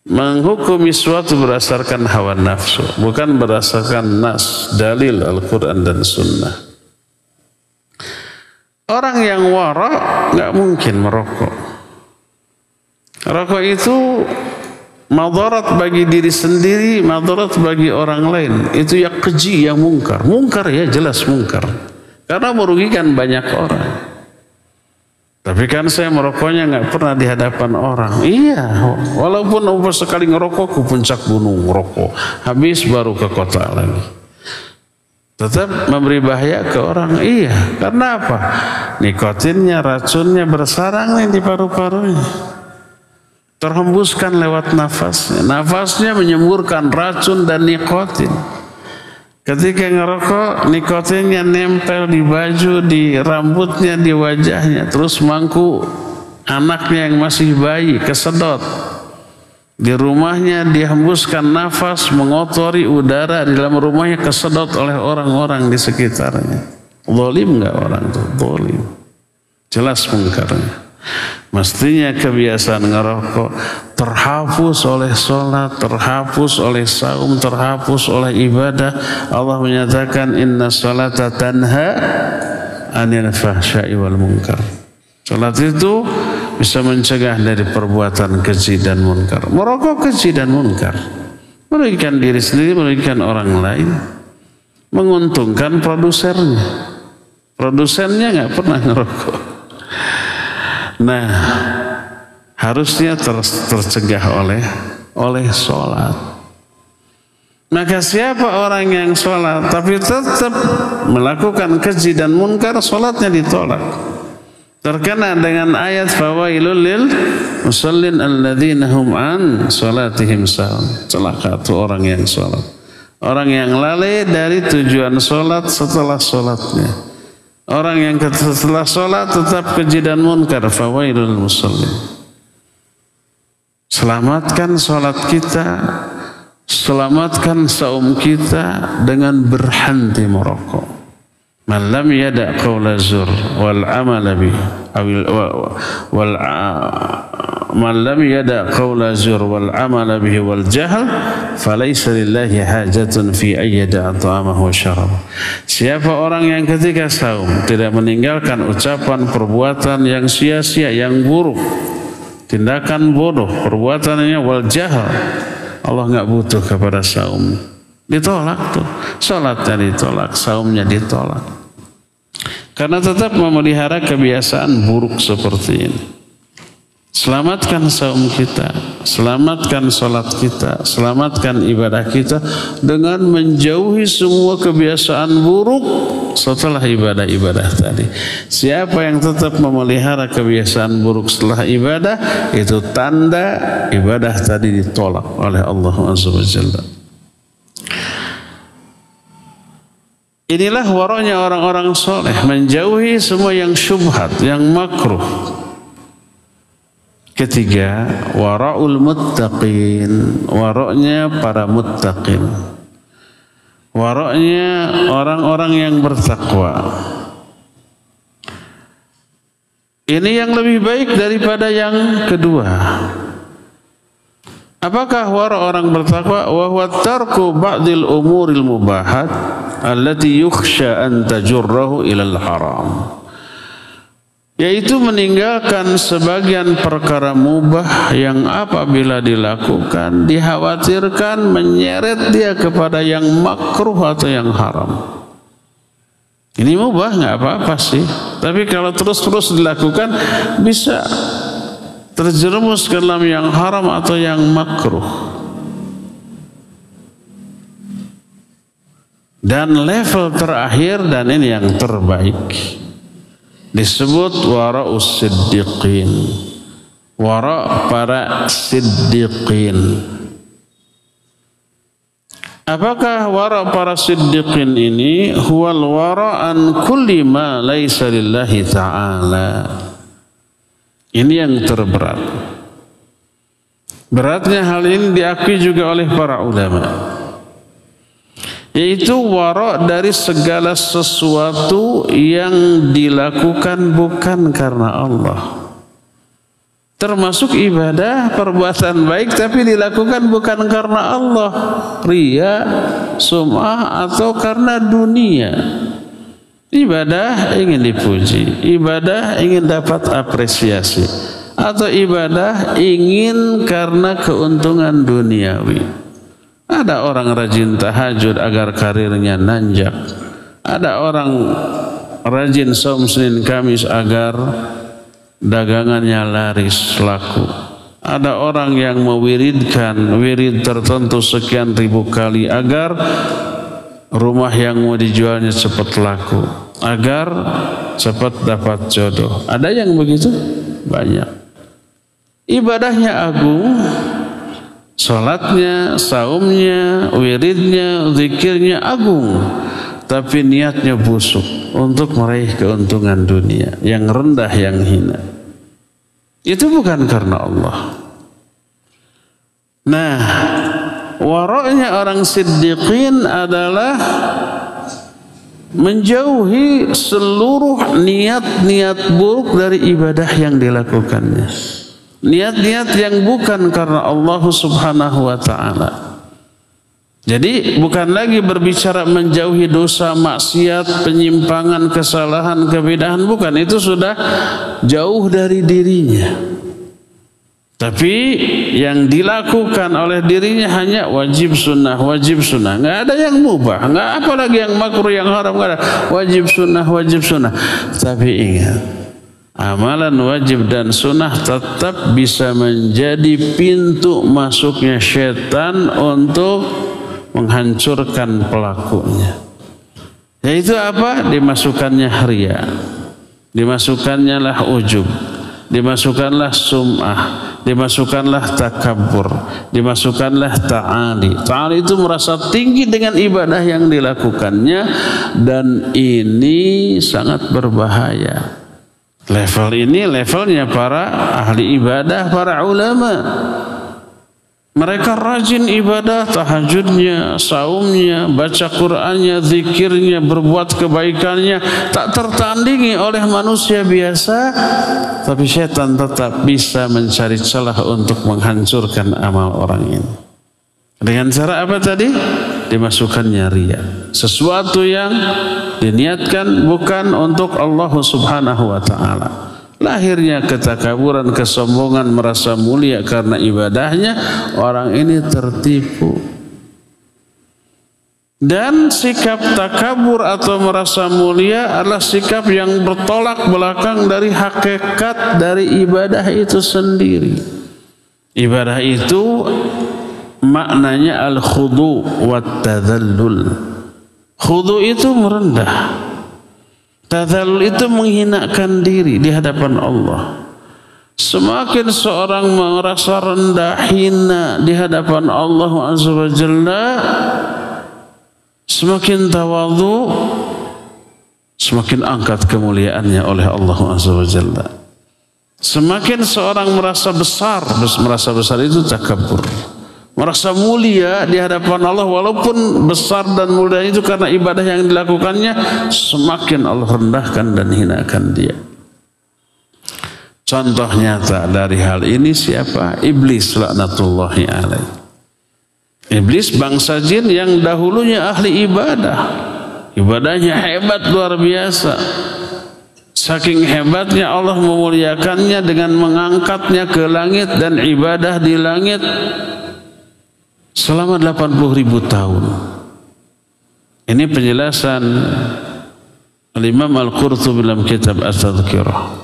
menghukumi sesuatu berdasarkan hawa nafsu, bukan berdasarkan nas, dalil Al-Quran dan Sunnah. Orang yang wara' nggak mungkin merokok. Rokok itu Madarat bagi diri sendiri, madarat bagi orang lain. Itu yang keji, yang mungkar. Mungkar ya jelas mungkar. Karena merugikan banyak orang. Tapi kan saya merokoknya nggak pernah di hadapan orang. Iya, walaupun sekali ngerokok ke puncak gunung ngerokok. Habis baru ke kota lagi. Tetap memberi bahaya ke orang. Iya, karena apa? Nikotinnya, racunnya bersarang nih di paru-parunya. Terhembuskan lewat nafasnya. Nafasnya menyemburkan racun dan nikotin. Ketika ngerokok, nikotinnya nempel di baju, di rambutnya, di wajahnya. Terus mangku anaknya yang masih bayi, kesedot. Di rumahnya dihembuskan nafas, mengotori udara di dalam rumahnya, kesedot oleh orang-orang di sekitarnya. Zalim nggak orang itu? Zalim. Jelas mungkarnya. Mestinya kebiasaan ngerokok terhapus oleh sholat, terhapus oleh saum, terhapus oleh ibadah. Allah menyatakan inna sholata tanha anil fahsya'i wal munkar. Sholat itu bisa mencegah dari perbuatan keji dan munkar. Merokok keji dan munkar, merugikan diri sendiri, merugikan orang lain, menguntungkan produsernya. Produsennya nggak pernah ngerokok. Nah, harusnya tercegah oleh sholat. Maka siapa orang yang sholat tapi tetap melakukan keji dan munkar, sholatnya ditolak. Terkena dengan ayat fawailul lil musallin alladzina hum an sholatihim sahun. Celaka tuh orang yang sholat. Orang yang lalai dari tujuan sholat setelah sholatnya. Orang yang setelah sholat tetap keji dan munkar, fawailul musallin. Selamatkan sholat kita, selamatkan saum kita dengan berhenti merokok. Man lam yada' qawla zur wal amala bih man lam yada' qawla zur wal amala bihi wal jahl falaysa lillahi hajatun fi ayyada' ta'amahu wa syarab. Siapa orang yang ketika saum tidak meninggalkan ucapan perbuatan yang sia-sia, yang buruk, tindakan bodoh, perbuatannya wal jahl, Allah nggak butuh kepada saum. Ditolak tuh, salatnya ditolak, saumnya ditolak. Karena tetap memelihara kebiasaan buruk seperti ini. Selamatkan saum kita, selamatkan salat kita, selamatkan ibadah kita dengan menjauhi semua kebiasaan buruk setelah ibadah-ibadah tadi. Siapa yang tetap memelihara kebiasaan buruk setelah ibadah, itu tanda ibadah tadi ditolak oleh Allah Azza wa Jalla. Inilah waroknya orang-orang soleh, menjauhi semua yang syubhat, yang makruh. Ketiga, wara'ul muttaqin, waroknya para muttaqin, waroknya orang-orang yang bertakwa. Ini yang lebih baik daripada yang kedua. Apakah wara orang bertakwa? Wa huwa tarku ba'dil umuril mubahat allati yukhsha an tajurrahu ilal haram. Yaitu meninggalkan sebagian perkara mubah yang apabila dilakukan dikhawatirkan menyeret dia kepada yang makruh atau yang haram. Ini mubah nggak apa-apa sih, tapi kalau terus-terus dilakukan bisa terjerumus ke dalam yang haram atau yang makruh. Dan level terakhir, dan ini yang terbaik, disebut wara'us siddiqin, wara' para siddiqin. Apakah wara' para siddiqin ini? Huwal wara'an kulli ma laysa lillahi ta'ala. Ini yang terberat. Beratnya hal ini diakui juga oleh para ulama, yaitu wara' dari segala sesuatu yang dilakukan bukan karena Allah. Termasuk ibadah, perbuatan baik tapi dilakukan bukan karena Allah, riya, sum'ah, atau karena dunia. Ibadah ingin dipuji, ibadah ingin dapat apresiasi. atau ibadah ingin karena keuntungan duniawi. Ada orang rajin tahajud agar karirnya nanjak. Ada orang rajin saum Senin Kamis agar dagangannya laris laku. Ada orang yang mewiridkan wirid tertentu sekian ribu kali agar rumah yang mau dijualnya cepat laku, agar cepat dapat jodoh. Ada yang begitu? Banyak. Ibadahnya agung, salatnya, saumnya, wiridnya, zikirnya agung, tapi niatnya busuk untuk meraih keuntungan dunia yang rendah, yang hina. Itu bukan karena Allah. Nah, waroknya orang siddiqin adalah menjauhi seluruh niat-niat buruk dari ibadah yang dilakukannya. Niat-niat yang bukan karena Allah Subhanahu wa ta'ala. Jadi bukan lagi berbicara menjauhi dosa, maksiat, penyimpangan, kesalahan, kebidahan, bukan. Itu sudah jauh dari dirinya. Tapi yang dilakukan oleh dirinya hanya wajib sunnah, wajib sunnah. Nggak ada yang mubah, nggak apalagi yang makruh, yang haram, nggak ada. Wajib sunnah, wajib sunnah. Tapi ingat, amalan wajib dan sunnah tetap bisa menjadi pintu masuknya syaitan untuk menghancurkan pelakunya. Yaitu apa? Dimasukkannya riya, dimasukkannya lah ujub, dimasukkanlah sum'ah, dimasukkanlah takabur, dimasukkanlah ta'ali. Ta'ali itu merasa tinggi dengan ibadah yang dilakukannya, dan ini sangat berbahaya. Level ini levelnya para ahli ibadah, para ulama. Mereka rajin ibadah, tahajudnya, saumnya, baca Qur'annya, zikirnya, berbuat kebaikannya, tak tertandingi oleh manusia biasa, tapi syaitan tetap bisa mencari celah untuk menghancurkan amal orang ini. Dengan cara apa tadi? Dimasukkannya riya. Sesuatu yang diniatkan bukan untuk Allah Subhanahu wa ta'ala. Lahirnya ketakaburan, kesombongan, merasa mulia karena ibadahnya, orang ini tertipu. Dan sikap takabur atau merasa mulia adalah sikap yang bertolak belakang dari hakikat dari ibadah itu sendiri. Ibadah itu maknanya al-khudu' wa tadhallul. Khudu' itu merendah. Tadhallul itu menghinakan diri di hadapan Allah. Semakin seorang merasa rendah, hina di hadapan Allah Azza wa Jalla, semakin tawadhu, semakin angkat kemuliaannya oleh Allah Azza wa Jalla. Semakin seorang merasa besar itu takabur. Merasa mulia di hadapan Allah, walaupun besar dan mulia itu karena ibadah yang dilakukannya, semakin Allah rendahkan dan hinakan dia. Contoh nyata dari hal ini siapa? Iblis laknatullahi alaih. Iblis bangsa jin yang dahulunya ahli ibadah. Ibadahnya hebat luar biasa. Saking hebatnya Allah memuliakannya dengan mengangkatnya ke langit dan ibadah di langit selama 80.000 tahun. Ini penjelasan Al-Imam Al-Qurtubi dalam kitab At-Tadhkirah.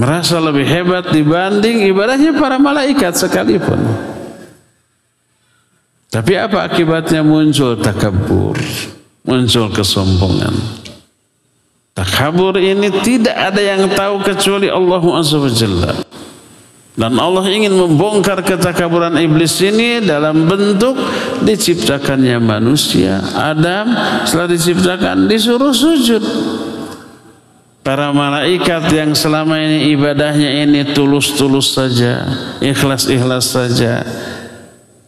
Merasa lebih hebat dibanding ibadahnya para malaikat sekalipun. Tapi apa akibatnya? Muncul takabur, muncul kesombongan. Takabur ini tidak ada yang tahu kecuali Allah Azza wa Jalla. Dan Allah ingin membongkar ketakaburan iblis ini dalam bentuk diciptakannya manusia. Adam setelah diciptakan disuruh sujud. Para malaikat yang selama ini ibadahnya ini tulus-tulus saja, ikhlas-ikhlas saja,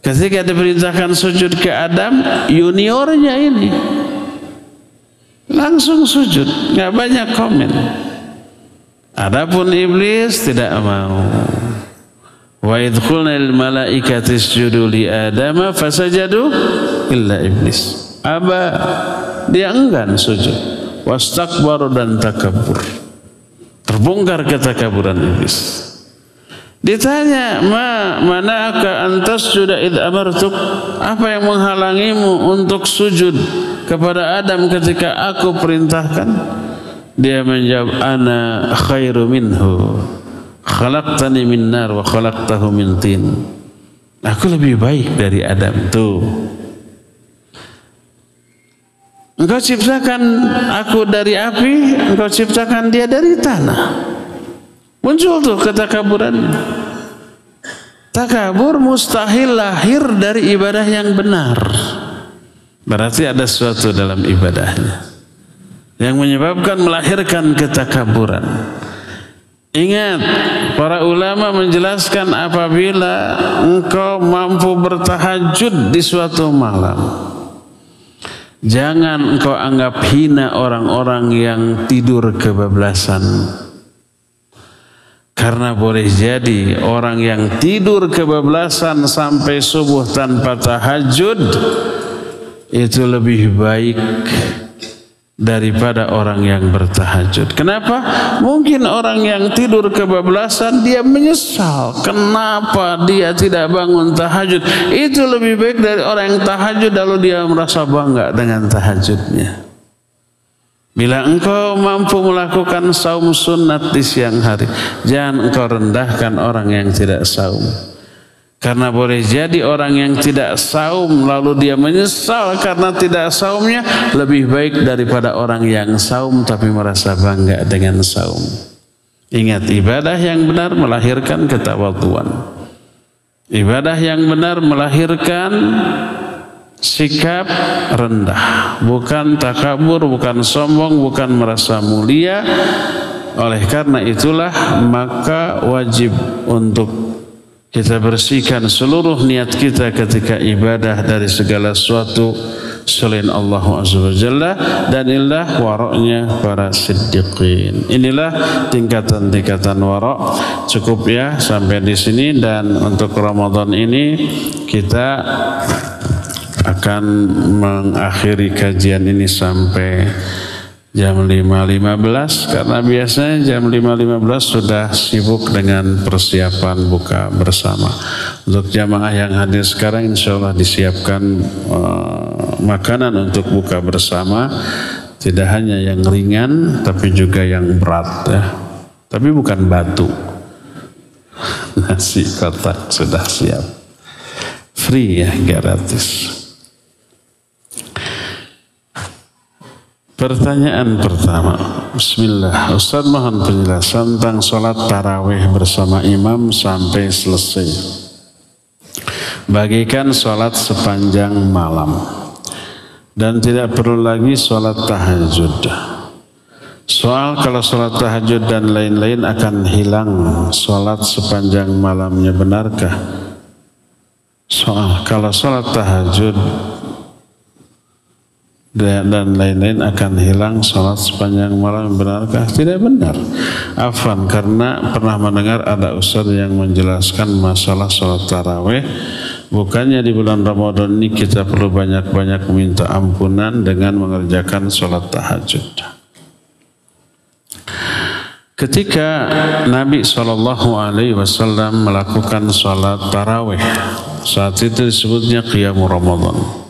ketika diperintahkan sujud ke Adam, juniornya ini langsung sujud, nggak banyak komen. Adapun iblis tidak mau. Wa idh qulna lil malaikati isjudu li Adama fasajadu illa iblis. Dia enggan sujud. Wastakbaru dan takabur. Terbongkar ketakaburan iblis. Ditanya, mana'aka antas sudah id amartuk, apa yang menghalangimu untuk sujud kepada Adam ketika aku perintahkan? Dia menjawab, ana khairu minhu, khalaqtani min nar wa khalaqtahu min tin. Aku lebih baik dari Adam. Tuh, engkau ciptakan aku dari api, engkau ciptakan dia dari tanah. Muncul tuh ketakaburannya. Takabur mustahil lahir dari ibadah yang benar. Berarti ada sesuatu dalam ibadahnya yang menyebabkan melahirkan ketakaburan. Ingat, para ulama menjelaskan apabila engkau mampu bertahajud di suatu malam, jangan engkau anggap hina orang-orang yang tidur kebablasan. Karena boleh jadi orang yang tidur kebablasan sampai subuh tanpa tahajud itu lebih baik daripada orang yang bertahajud. Kenapa? Mungkin orang yang tidur kebablasan dia menyesal kenapa dia tidak bangun tahajud. Itu lebih baik dari orang yang tahajud lalu dia merasa bangga dengan tahajudnya. Bila engkau mampu melakukan saum sunat di siang hari, jangan engkau rendahkan orang yang tidak saum. Karena boleh jadi orang yang tidak saum lalu dia menyesal karena tidak saumnya lebih baik daripada orang yang saum tapi merasa bangga dengan saum. Ingat, ibadah yang benar melahirkan ketawadhuan. Ibadah yang benar melahirkan sikap rendah, bukan takabur, bukan sombong, bukan merasa mulia. Oleh karena itulah maka wajib untuk kita bersihkan seluruh niat kita ketika ibadah dari segala sesuatu selain Allah Azza wa Jalla, dan inilah waraknya para siddiqin. Inilah tingkatan-tingkatan warak. Cukup ya sampai di sini, dan untuk Ramadan ini kita akan mengakhiri kajian ini sampai jam 5.15 karena biasanya jam 5.15 sudah sibuk dengan persiapan buka bersama. Untuk jamaah yang hadir sekarang insya Allah disiapkan makanan untuk buka bersama, tidak hanya yang ringan tapi juga yang berat ya. Tapi bukan batu. Nasi kotak sudah siap. Free ya, gratis. Pertanyaan pertama, bismillah. Ustaz mohon penjelasan tentang sholat tarawih bersama imam sampai selesai. Bagikan sholat sepanjang malam dan tidak perlu lagi sholat tahajud. Soal kalau sholat tahajud dan lain-lain akan hilang sholat sepanjang malamnya, benarkah? Soal kalau sholat tahajud dan lain-lain akan hilang sholat sepanjang malam, benarkah? Tidak benar. Afwan, karena pernah mendengar ada ustaz yang menjelaskan masalah sholat tarawih. Bukannya di bulan Ramadan ini kita perlu banyak-banyak minta ampunan dengan mengerjakan sholat tahajud. Ketika Nabi SAW melakukan sholat tarawih, saat itu disebutnya qiyamul Ramadan.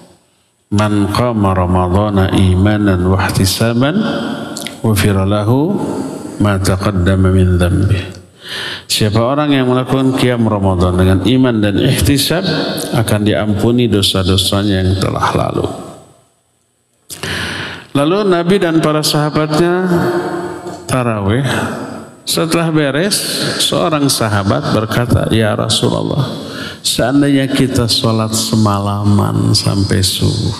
Man qama ramadhana imanan wa ihtisaban ghufira lahu ma taqaddama min dhanbi. Siapa orang yang melakukan qiyam Ramadan dengan iman dan ihtisab akan diampuni dosa-dosanya yang telah lalu. Lalu Nabi dan para sahabatnya tarawih. Setelah beres, seorang sahabat berkata, "Ya Rasulullah, seandainya kita sholat semalaman sampai subuh."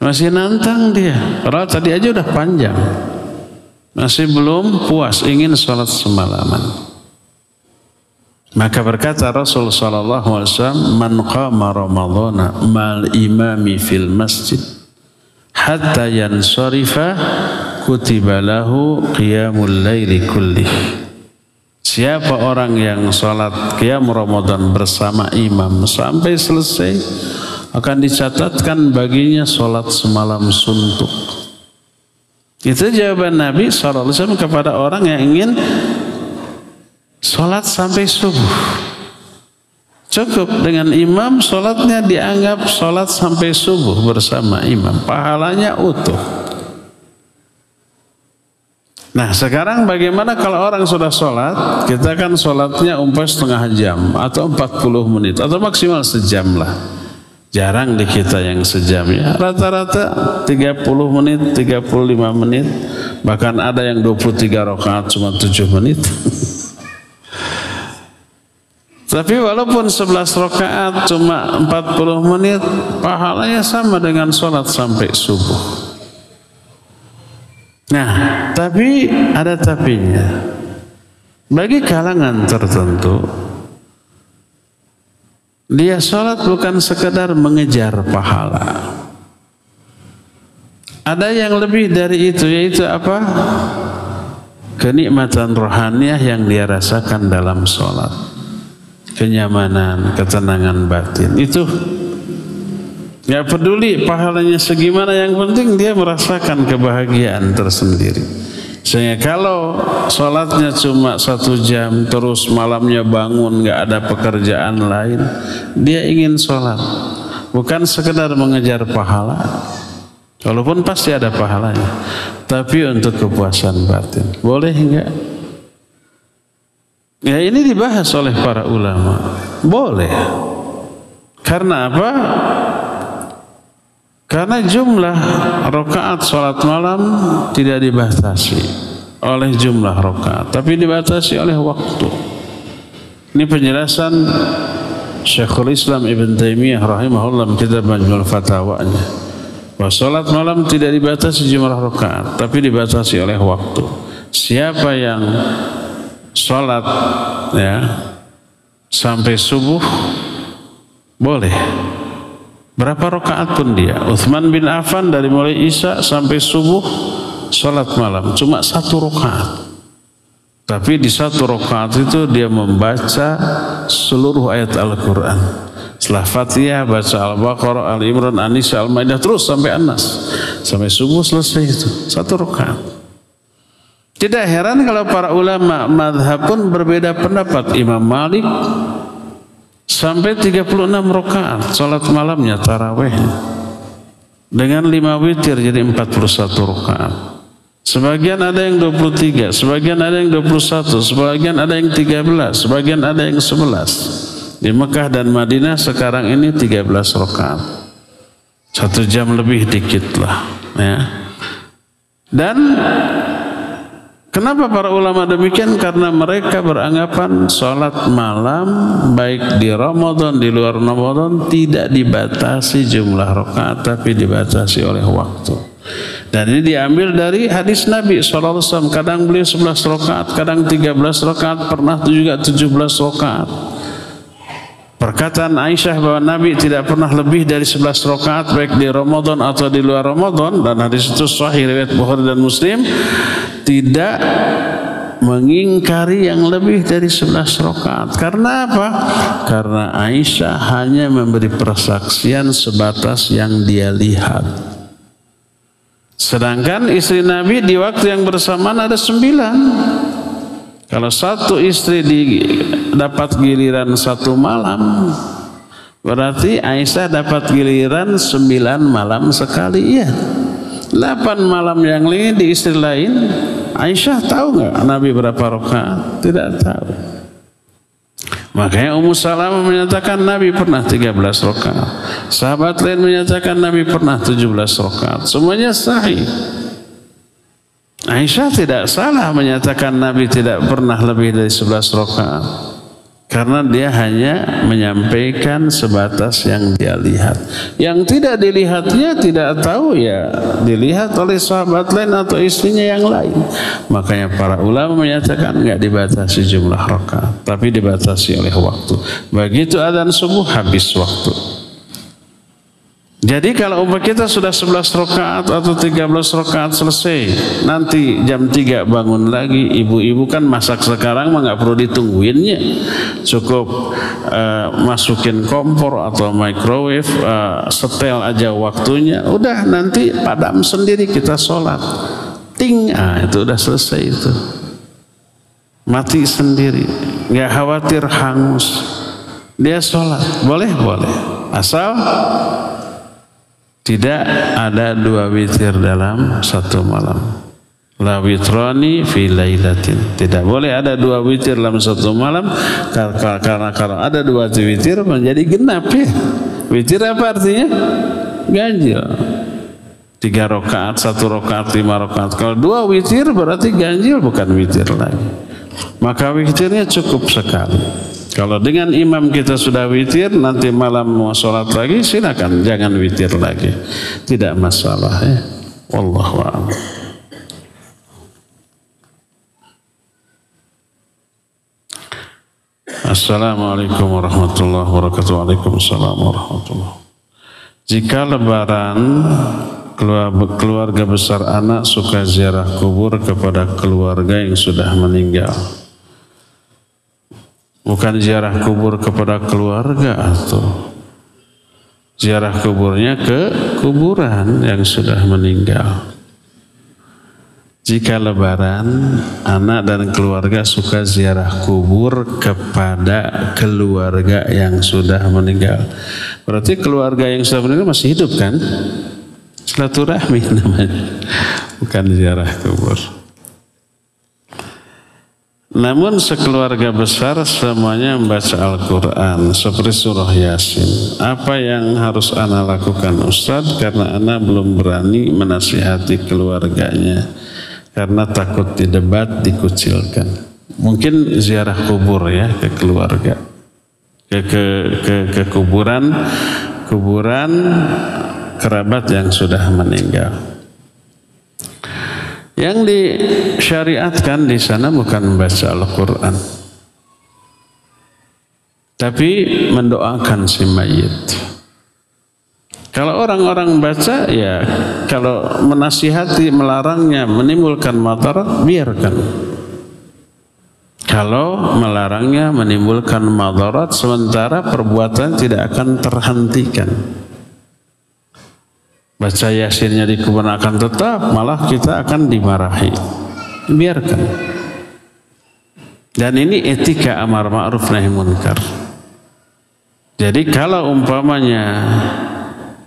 Masih nantang dia, padahal tadi aja udah panjang. Masih belum puas, ingin sholat semalaman. Maka berkata Rasul sallallahu alaihi wasallam, "Man qama ramadhana mal imami fil masjid hatta yansarifa kutiba lahu qiyamul laili kullih." Siapa orang yang salat qiyam Ramadan bersama imam sampai selesai, akan dicatatkan baginya salat semalam suntuk. Itu jawaban Nabi SAW kepada orang yang ingin sholat sampai subuh. Cukup dengan imam, sholatnya dianggap sholat sampai subuh bersama imam, pahalanya utuh. Nah sekarang bagaimana kalau orang sudah sholat, kita kan sholatnya setengah jam atau 40 menit atau maksimal sejam lah. Jarang di kita yang sejam ya, rata-rata 30 menit, 35 menit, bahkan ada yang 23 rakaat cuma 7 menit. Tapi walaupun 11 rakaat cuma 40 menit, pahalanya sama dengan sholat sampai subuh. Nah, tapi ada tapinya. Bagi kalangan tertentu, dia sholat bukan sekedar mengejar pahala. Ada yang lebih dari itu, yaitu apa? Kenikmatan rohaniah yang dia rasakan dalam sholat. Kenyamanan, ketenangan batin. Itu nggak peduli pahalanya segimana, yang penting dia merasakan kebahagiaan tersendiri. Sehingga kalau sholatnya cuma 1 jam, terus malamnya bangun nggak ada pekerjaan lain, dia ingin sholat, bukan sekedar mengejar pahala, walaupun pasti ada pahalanya, tapi untuk kepuasan batin. Boleh nggak? Ya ini dibahas oleh para ulama. Boleh. Karena apa? Karena jumlah rakaat sholat malam tidak dibatasi oleh jumlah rakaat, tapi dibatasi oleh waktu. Ini penjelasan Syekhul Islam Ibn Taimiyah rahimahullah kitab Majmu' Fatawanya. Bahwa sholat malam tidak dibatasi jumlah rakaat, tapi dibatasi oleh waktu. Siapa yang sholat ya sampai subuh boleh. Berapa rakaat pun dia. Utsman bin Affan dari mulai Isya sampai subuh sholat malam cuma 1 rakaat. Tapi di 1 rakaat itu dia membaca seluruh ayat Al-Quran. Setelah Fatihah baca Al-Baqarah, Al-Imran, An-Nisa, Al-Maidah terus sampai An-Nas. Sampai subuh selesai itu 1 rakaat. Tidak heran kalau para ulama mazhab pun berbeda pendapat. Imam Malik sampai 36 rakaat salat malamnya tarawih dengan 5 witir jadi 41 rakaat. Sebagian ada yang 23, sebagian ada yang 21, sebagian ada yang 13, sebagian ada yang 11. Di Mekah dan Madinah sekarang ini 13 rakaat. 1 jam lebih dikit lah ya. Dan kenapa para ulama demikian? Karena mereka beranggapan sholat malam baik di Ramadan, di luar Ramadan tidak dibatasi jumlah rakaat, tapi dibatasi oleh waktu. Dan ini diambil dari hadis Nabi SAW. Kadang beliau 11 rakaat, kadang 13 rakaat, pernah juga 17 rakaat. Perkataan Aisyah bahwa Nabi tidak pernah lebih dari 11 rakaat baik di Ramadan atau di luar Ramadan, dan hadis itu sahih riwayat Bukhari dan Muslim, tidak mengingkari yang lebih dari 11 rakaat. Karena apa? Karena Aisyah hanya memberi persaksian sebatas yang dia lihat. Sedangkan istri Nabi di waktu yang bersamaan ada 9. Kalau satu istri dapat giliran 1 malam, berarti Aisyah dapat giliran 9 malam sekali. Iya, 8 malam yang lain di istri lain. Aisyah tahu nggak Nabi berapa rakaat? Tidak tahu. Makanya Ummu Salamah menyatakan Nabi pernah 13 rakaat. Sahabat lain menyatakan Nabi pernah 17 rakaat. Semuanya sahih. Aisyah tidak salah menyatakan Nabi tidak pernah lebih dari 11 rakaat. Karena dia hanya menyampaikan sebatas yang dia lihat. Yang tidak dilihatnya tidak tahu, ya dilihat oleh sahabat lain atau istrinya yang lain. Makanya para ulama menyatakan nggak dibatasi jumlah rakaat, tapi dibatasi oleh waktu. Begitu adzan subuh habis waktu. Jadi kalau umpama kita sudah 11 rakaat atau 13 rakaat selesai, nanti jam 3 bangun lagi, ibu-ibu kan masak sekarang mah nggak perlu ditungguinnya, cukup masukin kompor atau microwave, setel aja waktunya, udah nanti padam sendiri kita sholat. ting, itu udah selesai itu. Mati sendiri, nggak khawatir hangus. Dia sholat, boleh, asal tidak ada 2 witir dalam satu malam. La witrani fi lailatin. Tidak boleh ada 2 witir dalam satu malam, karena kalau ada 2 witir menjadi genap ya. Witir apa artinya? Ganjil. 3 rakaat, 1 rakaat, 5 rakaat. Kalau 2 witir berarti ganjil, bukan witir lagi. Maka witirnya cukup sekali. Kalau dengan imam kita sudah witir, nanti malam mau sholat lagi, silakan, jangan witir lagi, tidak masalah ya. Wallahu a'lam. Assalamualaikum warahmatullahi wabarakatuh. Waalaikumsalam warahmatullahi wabarakatuh. Jika lebaran keluarga besar anak suka ziarah kubur kepada keluarga yang sudah meninggal, bukan ziarah kubur kepada keluarga, atau ziarah kuburnya ke kuburan yang sudah meninggal. Jika lebaran anak dan keluarga suka ziarah kubur kepada keluarga yang sudah meninggal, berarti keluarga yang sudah meninggal masih hidup kan? Silaturahmi namanya, bukan ziarah kubur. Namun sekeluarga besar semuanya membaca Al-Quran seperti surah Yasin. Apa yang harus ana lakukan Ustaz? Karena ana belum berani menasihati keluarganya karena takut didebat, dikucilkan. Mungkin ziarah kubur ya ke keluarga, ke kuburan kerabat yang sudah meninggal. Yang disyariatkan di sana bukan membaca Al-Quran, tapi mendoakan si mayit. Kalau orang-orang baca, ya kalau menasihati, melarangnya, menimbulkan madarat, biarkan. Kalau melarangnya menimbulkan madarat, sementara perbuatan tidak akan terhentikan. Baca Yasinnya di kuburan akan tetap, malah kita akan dimarahi. Biarkan. Dan ini etika amar ma'ruf nahi munkar. Jadi kalau umpamanya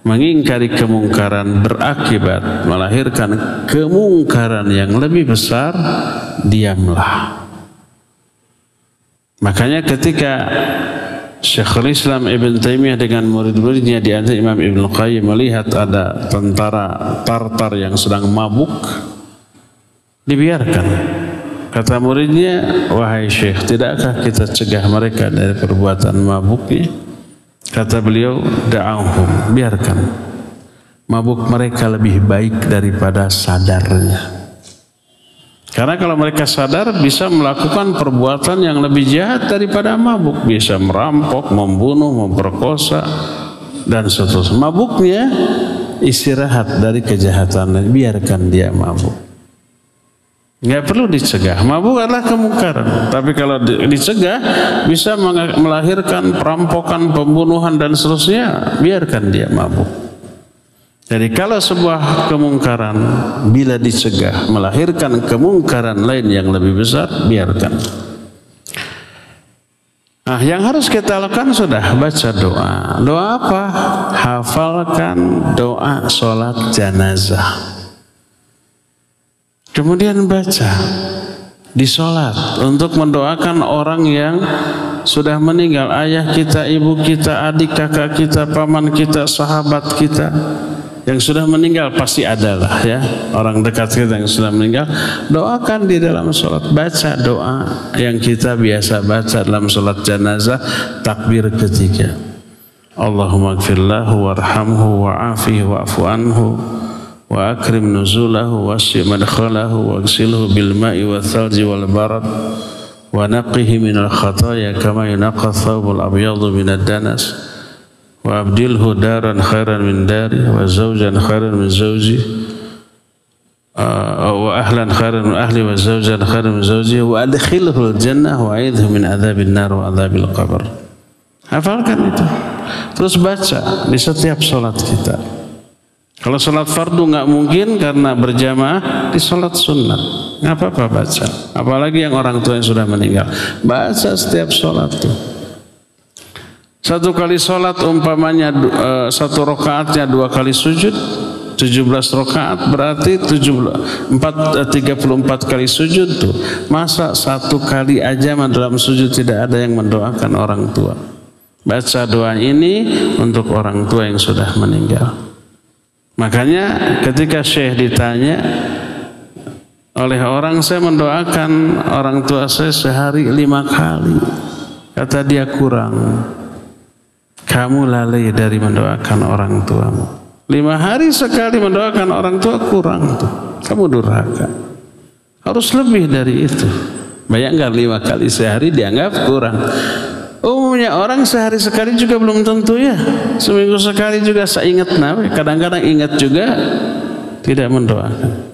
mengingkari kemungkaran berakibat melahirkan kemungkaran yang lebih besar, diamlah. Makanya ketika Syekhul Islam Ibn Taimiyah dengan murid-muridnya di antara Imam Ibn Qayyim melihat ada tentara Tartar yang sedang mabuk, dibiarkan. Kata muridnya, wahai Syekh, tidakkah kita cegah mereka dari perbuatan mabuknya? Kata beliau, da'ahum, biarkan. Mabuk mereka lebih baik daripada sadarnya. Karena kalau mereka sadar bisa melakukan perbuatan yang lebih jahat daripada mabuk. Bisa merampok, membunuh, memperkosa, dan seterusnya. Mabuknya istirahat dari kejahatan, biarkan dia mabuk. Nggak perlu dicegah. Mabuk adalah kemungkaran. Tapi kalau dicegah bisa melahirkan perampokan, pembunuhan, dan seterusnya, biarkan dia mabuk. Jadi kalau sebuah kemungkaran bila dicegah melahirkan kemungkaran lain yang lebih besar, biarkan. Nah, yang harus kita lakukan sudah baca doa. Doa apa? Hafalkan doa sholat jenazah. Kemudian baca di sholat untuk mendoakan orang yang sudah meninggal, ayah kita, ibu kita, adik kakak kita, paman kita, sahabat kita yang sudah meninggal, pasti adalah ya orang dekat kita yang sudah meninggal. Doakan di dalam sholat, baca doa yang kita biasa baca dalam sholat jenazah, takbir ketiga. Allahumma gfirlahu warhamhu wa'afihi wa'fu anhu wa akrim nuzulahu wasi' madkhalahu wagsilhu bil ma'i wa thalji wal barad wa naqihi minal khataya kama yunaqqa thawbul abyadu minad danas wa abdilhu daran khairan min dari wa zawjan khairan min zawji wa ahlan khairan min ahli wa zawjan khairan min zawji wa adkhilhu al jannah wa a'idhu min adzabil nar wa adzabil qabr. Hafalkan itu, terus baca di setiap sholat kita. Kalau sholat fardu nggak mungkin karena berjamaah, di sholat sunat nggak apa-apa baca. Apalagi yang orang tua yang sudah meninggal, baca setiap sholat tuh. Satu kali sholat umpamanya satu rakaatnya 2 kali sujud, 17 rakaat berarti 34 kali sujud tuh. Masa satu kali aja dalam sujud tidak ada yang mendoakan orang tua? Baca doa ini untuk orang tua yang sudah meninggal. Makanya ketika Syekh ditanya oleh orang, saya mendoakan orang tua saya sehari 5 kali. Kata dia, kurang. Kamu lalai dari mendoakan orang tuamu. 5 hari sekali mendoakan orang tua kurang tuh. Kamu durhaka. Harus lebih dari itu. Bayangkan 5 kali sehari dianggap kurang. Umumnya orang sehari sekali juga belum tentu ya. Seminggu sekali juga saya ingat, kadang-kadang ingat juga tidak mendoakan.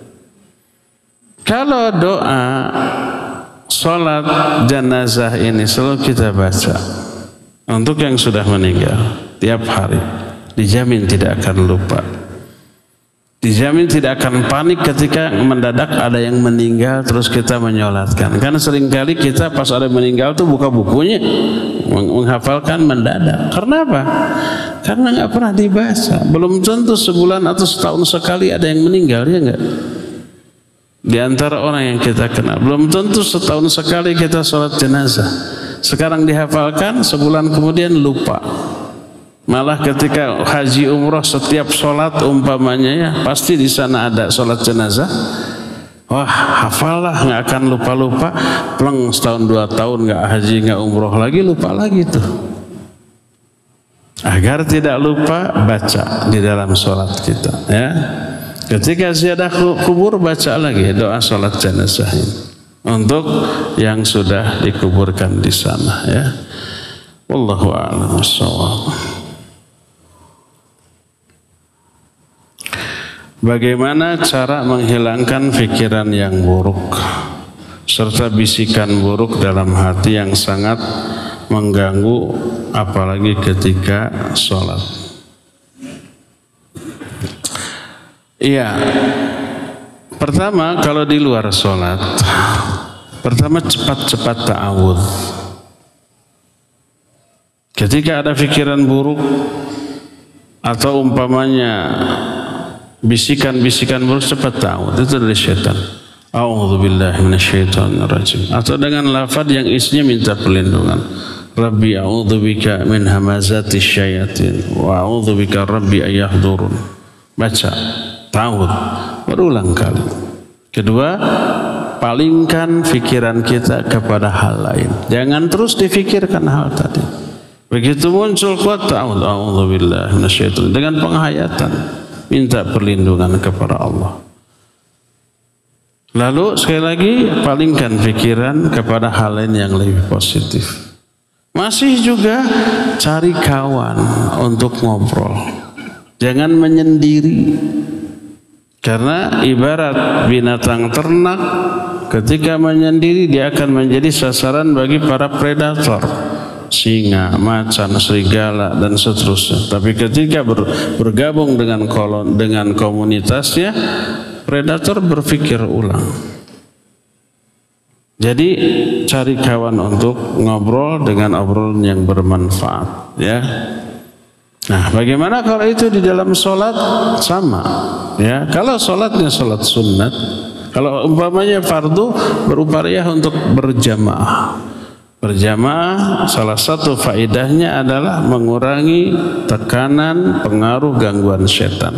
Kalau doa sholat jenazah ini selalu kita baca untuk yang sudah meninggal tiap hari, dijamin tidak akan lupa. Dijamin tidak akan panik ketika mendadak ada yang meninggal terus kita menyolatkan. Karena seringkali kita pas ada yang meninggal tuh buka bukunya, menghafalkan mendadak. Karena apa? Karena nggak pernah dibaca. Belum tentu sebulan atau setahun sekali ada yang meninggal, ya nggak? Di antara orang yang kita kenal, belum tentu setahun sekali kita sholat jenazah. Sekarang dihafalkan, sebulan kemudian lupa. Malah ketika haji umroh setiap sholat umpamanya ya, pasti di sana ada sholat jenazah. Wah, hafallah, nggak akan lupa-lupa. Pleng, setahun 2 tahun nggak haji nggak umroh lagi, lupa lagi tuh. Agar tidak lupa, baca di dalam sholat kita ya. Ketika ziarah kubur, baca lagi doa sholat jenazah ini untuk yang sudah dikuburkan di sana ya. Wallahu a'lam bishawab. Bagaimana cara menghilangkan pikiran yang buruk serta bisikan buruk dalam hati yang sangat mengganggu apalagi ketika sholat? Iya, pertama kalau di luar sholat, pertama cepat-cepat ta'awudz. Ketika ada pikiran buruk atau umpamanya bisikan-bisikan buruk, cepat ta'awudz. Itu dari syaitan. A'udzubillahi minasyaitonirrajim. Atau dengan lafaz yang isinya minta perlindungan. Rabbi a'udzubika min hamazati syayatin wa a'udzubika rabbi ayyahdurun. Baca ta'awudz berulang kali. Kedua, palingkan pikiran kita kepada hal lain. Jangan terus difikirkan hal tadi. Begitu muncul kuat ta'awudz, a'udzubillahi minasyaitonir dengan penghayatan, minta perlindungan kepada Allah. Lalu sekali lagi palingkan pikiran kepada hal lain yang lebih positif. Masih juga cari kawan untuk ngobrol. Jangan menyendiri. Karena ibarat binatang ternak, ketika menyendiri dia akan menjadi sasaran bagi para predator, singa, macan, serigala dan seterusnya. Tapi ketika bergabung dengan komunitasnya, predator berpikir ulang. Jadi cari kawan untuk ngobrol dengan obrolan yang bermanfaat ya. Nah, bagaimana kalau itu di dalam sholat? Sama ya. Kalau sholatnya sholat sunat, kalau umpamanya fardu, berupaya untuk berjamaah. Berjamaah salah satu faedahnya adalah mengurangi tekanan pengaruh gangguan setan.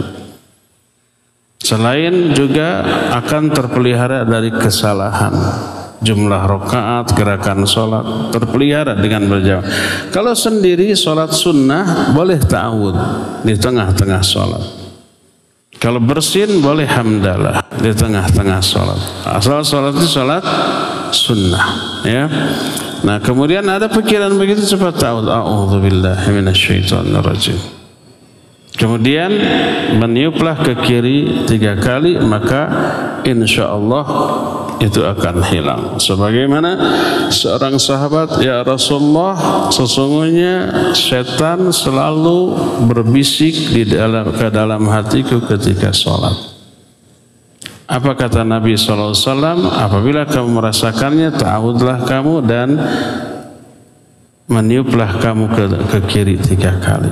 Selain juga akan terpelihara dari kesalahan. Jumlah rakaat, gerakan sholat terpelihara dengan berjamaah. Kalau sendiri sholat sunnah boleh ta'awudz di tengah-tengah sholat. Kalau bersin boleh hamdalah di tengah-tengah sholat. Asal sholat itu sholat sunnah ya. Nah kemudian ada pikiran begitu, cepat ta'awudz, a'udzubillahi minasyaitonirrajim. Kemudian meniuplah ke kiri 3 kali, maka insya Allah itu akan hilang. Sebagaimana seorang sahabat, ya Rasulullah, sesungguhnya setan selalu berbisik ke dalam hatiku ketika sholat. Apa kata Nabi SAW? Apabila kamu merasakannya, ta'awudlah kamu dan meniuplah kamu ke kiri 3 kali.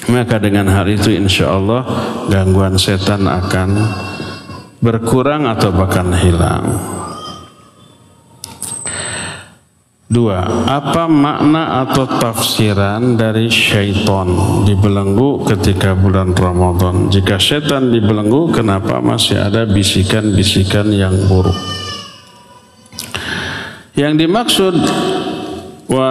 Maka dengan hal itu insya Allah gangguan setan akan berkurang atau bahkan hilang. 2. Apa makna atau tafsiran dari syaitan dibelenggu ketika bulan Ramadan? Jika setan dibelenggu, kenapa masih ada bisikan-bisikan yang buruk? Yang dimaksud wa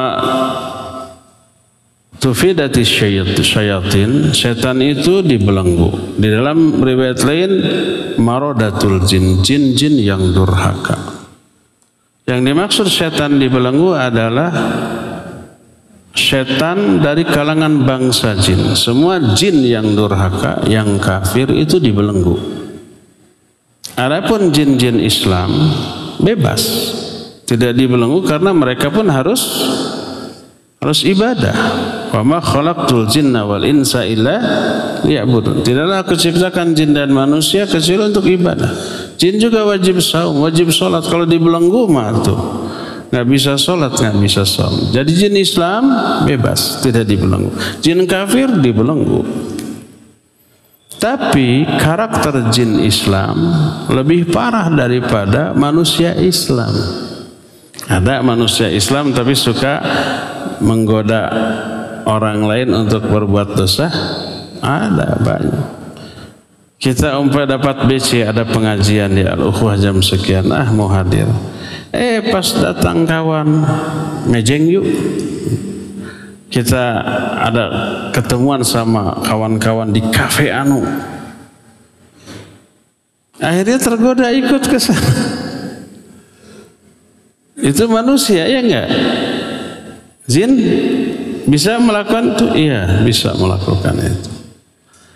tufidati syayatin, setan itu dibelenggu. Di dalam riwayat lain, maradatul jin, jin-jin yang durhaka. Yang dimaksud setan dibelenggu adalah setan dari kalangan bangsa jin. Semua jin yang durhaka, yang kafir itu dibelenggu. Adapun jin-jin Islam bebas, tidak dibelenggu karena mereka pun harus ibadah. Wa ma khalaqtul jinna wal insa illa liya'budun. Tidaklah aku ciptakan jin dan manusia kecuali untuk ibadah. Jin juga wajib saum, wajib sholat. Kalau dibelenggu mah tuh nggak bisa sholat, nggak bisa saum. Jadi jin Islam bebas, tidak dibelenggu. Jin kafir dibelenggu. Tapi karakter jin Islam lebih parah daripada manusia Islam. Ada manusia Islam tapi suka menggoda orang lain untuk berbuat dosa. Ada banyak. Kita umpamanya dapat BC, ada pengajian di Al-Ukhuwah jam sekian, mau hadir. Pas datang kawan, ngejeng yuk. Kita ada ketemuan sama kawan-kawan di kafe anu. Akhirnya tergoda ikut ke sana. Itu manusia, ya enggak? Jin bisa melakukan itu? Iya, bisa melakukan itu.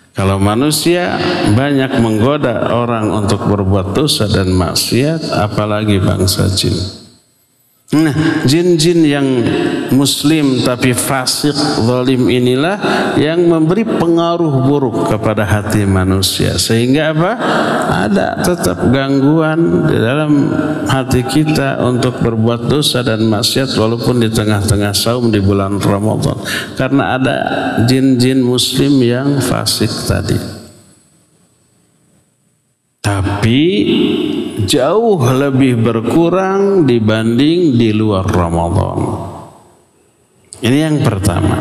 Kalau manusia banyak menggoda orang untuk berbuat dosa dan maksiat, apalagi bangsa jin. Nah, jin-jin yang muslim tapi fasik, zalim inilah yang memberi pengaruh buruk kepada hati manusia. Sehingga apa? Ada tetap gangguan di dalam hati kita untuk berbuat dosa dan maksiat walaupun di tengah-tengah saum di bulan Ramadan. Karena ada jin-jin muslim yang fasik tadi. Tapi jauh lebih berkurang dibanding di luar Ramadan. Ini yang pertama.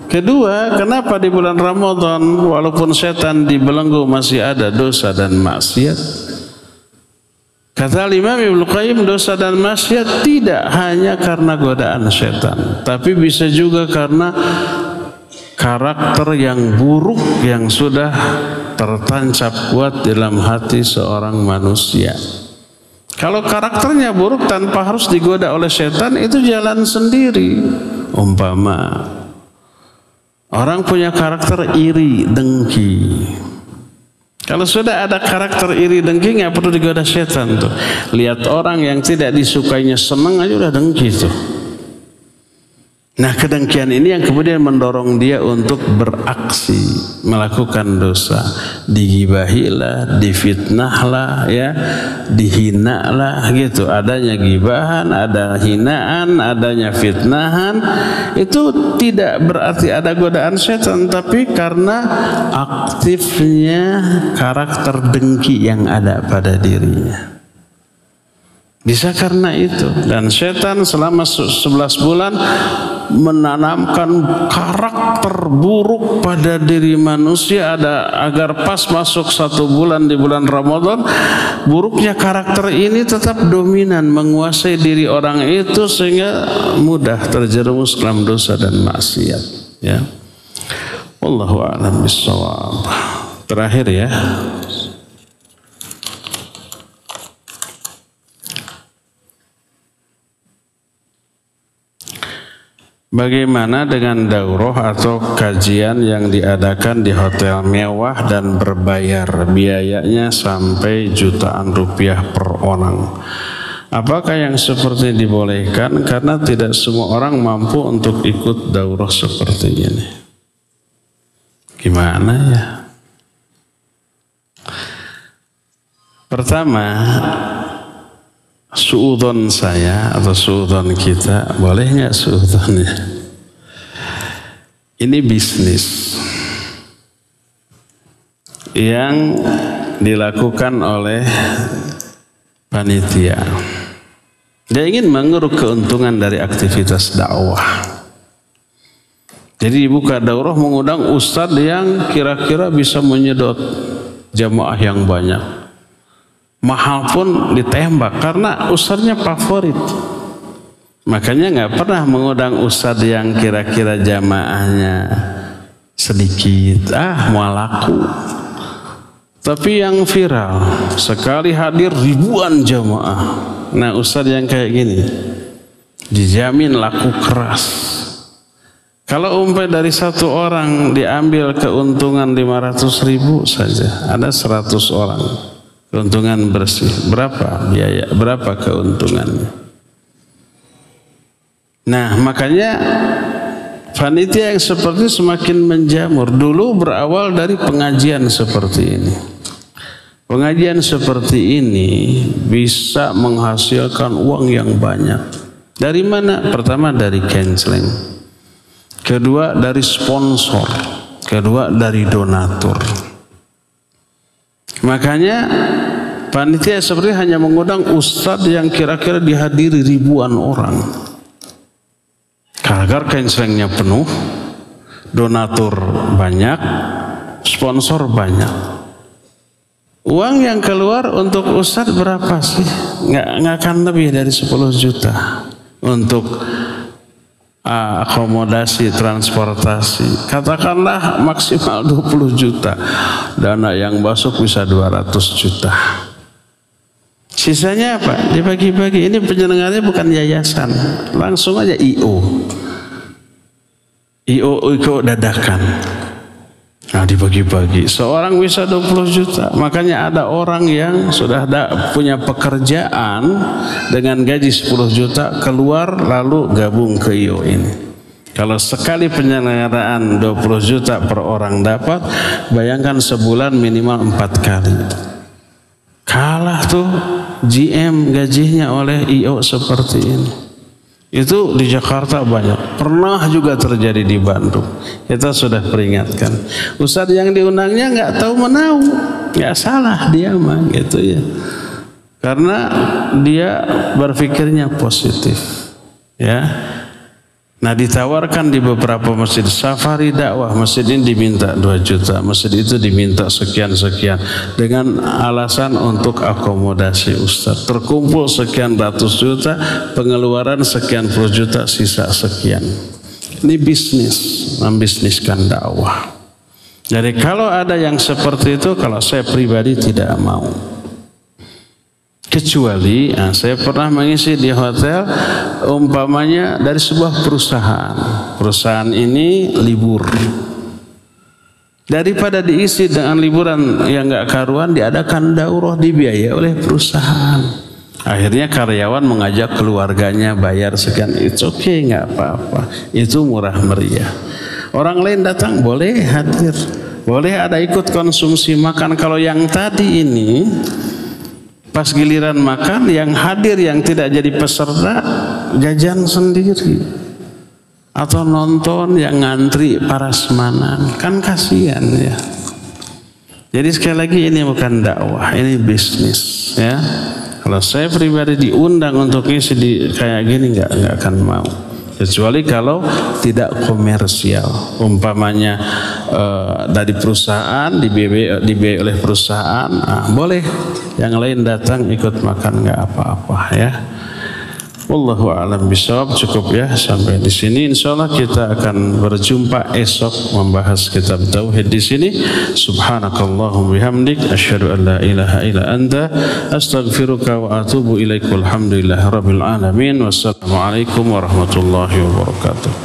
Kedua, kenapa di bulan Ramadan walaupun setan dibelenggu masih ada dosa dan maksiat? Kata Imam Ibnu Qayyim, dosa dan maksiat tidak hanya karena godaan setan, tapi bisa juga karena karakter yang buruk yang sudah tertancap kuat dalam hati seorang manusia. Kalau karakternya buruk tanpa harus digoda oleh setan, itu jalan sendiri. Umpama orang punya karakter iri, dengki. Kalau sudah ada karakter iri, dengki, nggak perlu digoda setan tuh. Lihat orang yang tidak disukainya senang aja udah dengki tuh. Nah, kedengkian ini yang kemudian mendorong dia untuk beraksi, melakukan dosa. Digibahilah, difitnahlah, ya, dihinalah gitu. Adanya gibahan, ada hinaan, adanya fitnahan. Itu tidak berarti ada godaan setan, tapi karena aktifnya karakter dengki yang ada pada dirinya. Bisa karena itu. Dan setan selama 11 bulan menanamkan karakter buruk pada diri manusia agar pas masuk 1 bulan di bulan Ramadan, buruknya karakter ini tetap dominan menguasai diri orang itu sehingga mudah terjerumus dalam dosa dan maksiat, ya. Wallahu a'lam bishawab. Terakhir ya. Bagaimana dengan daurah atau kajian yang diadakan di hotel mewah dan berbayar, biayanya sampai jutaan rupiah per orang? Apakah yang seperti ini dibolehkan? Karena tidak semua orang mampu untuk ikut daurah seperti ini. Gimana ya? Pertama, suudzon saya atau suudzon kita, boleh nggak suudzonnya? Ini bisnis yang dilakukan oleh panitia. Dia ingin mengeruk keuntungan dari aktivitas dakwah. Jadi dibuka daurah mengundang ustadz yang kira-kira bisa menyedot jamaah yang banyak. Mahal pun ditembak karena ustadznya favorit. Makanya nggak pernah mengundang ustadz yang kira-kira jamaahnya sedikit, mau laku. Tapi yang viral, sekali hadir ribuan jamaah. Nah ustadz yang kayak gini dijamin laku keras. Kalau umpamanya dari satu orang diambil keuntungan 500.000 saja, ada 100 orang. Keuntungan bersih, berapa biaya, berapa keuntungannya? Nah, makanya panitia yang seperti semakin menjamur. Dulu berawal dari pengajian seperti ini. Pengajian seperti ini bisa menghasilkan uang yang banyak. Dari mana? Pertama dari canceling. Kedua dari sponsor. Kedua dari donatur. Makanya panitia seperti hanya mengundang ustadz yang kira-kira dihadiri ribuan orang. Agar cancelingnya penuh, donatur banyak, sponsor banyak. Uang yang keluar untuk ustadz berapa sih? Nggak akan lebih dari 10 juta untuk akomodasi, transportasi. Katakanlah maksimal 20 juta. Dana yang masuk bisa 200 juta. Sisanya apa? Dibagi-bagi. Ini penyelenggaranya bukan yayasan. Langsung aja IO dadakan. Nah dibagi-bagi. Seorang bisa 20 juta. Makanya ada orang yang sudah punya pekerjaan dengan gaji 10 juta keluar lalu gabung ke IO ini. Kalau sekali penyelenggaraan 20 juta per orang dapat, bayangkan sebulan minimal 4 kali. Kalah tuh GM gajinya oleh IO seperti ini. Itu di Jakarta banyak. Pernah juga terjadi di Bandung. Kita sudah peringatkan. Ustadz yang diundangnya nggak tahu menau, nggak salah dia mah gitu ya. Karena dia berpikirnya positif, ya. Nah ditawarkan di beberapa masjid safari dakwah, masjid ini diminta 2 juta, masjid itu diminta sekian-sekian dengan alasan untuk akomodasi ustadz. Terkumpul sekian ratus juta, pengeluaran sekian puluh juta, sisa sekian. Ini bisnis, membisniskan dakwah. Jadi kalau ada yang seperti itu, kalau saya pribadi tidak mau. Kecuali saya pernah mengisi di hotel umpamanya dari sebuah perusahaan. Perusahaan ini libur. Daripada diisi dengan liburan yang gak karuan, diadakan daurah dibiayai oleh perusahaan. Akhirnya karyawan mengajak keluarganya bayar sekian. It's okay, gak apa-apa. Itu murah meriah. Orang lain datang boleh hadir. Boleh ada ikut konsumsi makan. Kalau yang tadi ini pas giliran makan, yang hadir yang tidak jadi peserta jajan sendiri atau nonton yang ngantri parasmanan, kan kasihan ya. Jadi sekali lagi ini bukan dakwah, ini bisnis ya. Kalau saya pribadi diundang untuk isi di kayak gini nggak akan mau. Kecuali kalau tidak komersial, umpamanya dari perusahaan dibiayai oleh perusahaan, boleh yang lain datang ikut makan nggak apa-apa ya. Wallahu a'lam bishawab. Cukup ya sampai di sini. Insyaallah kita akan berjumpa esok membahas kitab tauhid di sini. Subhanakallahumma bihamdik asyhadu an la ilaha illa anta astaghfiruka wa atubu ilaik. Walhamdulillahirabbil alamin. Wassalamualaikum warahmatullahi wabarakatuh.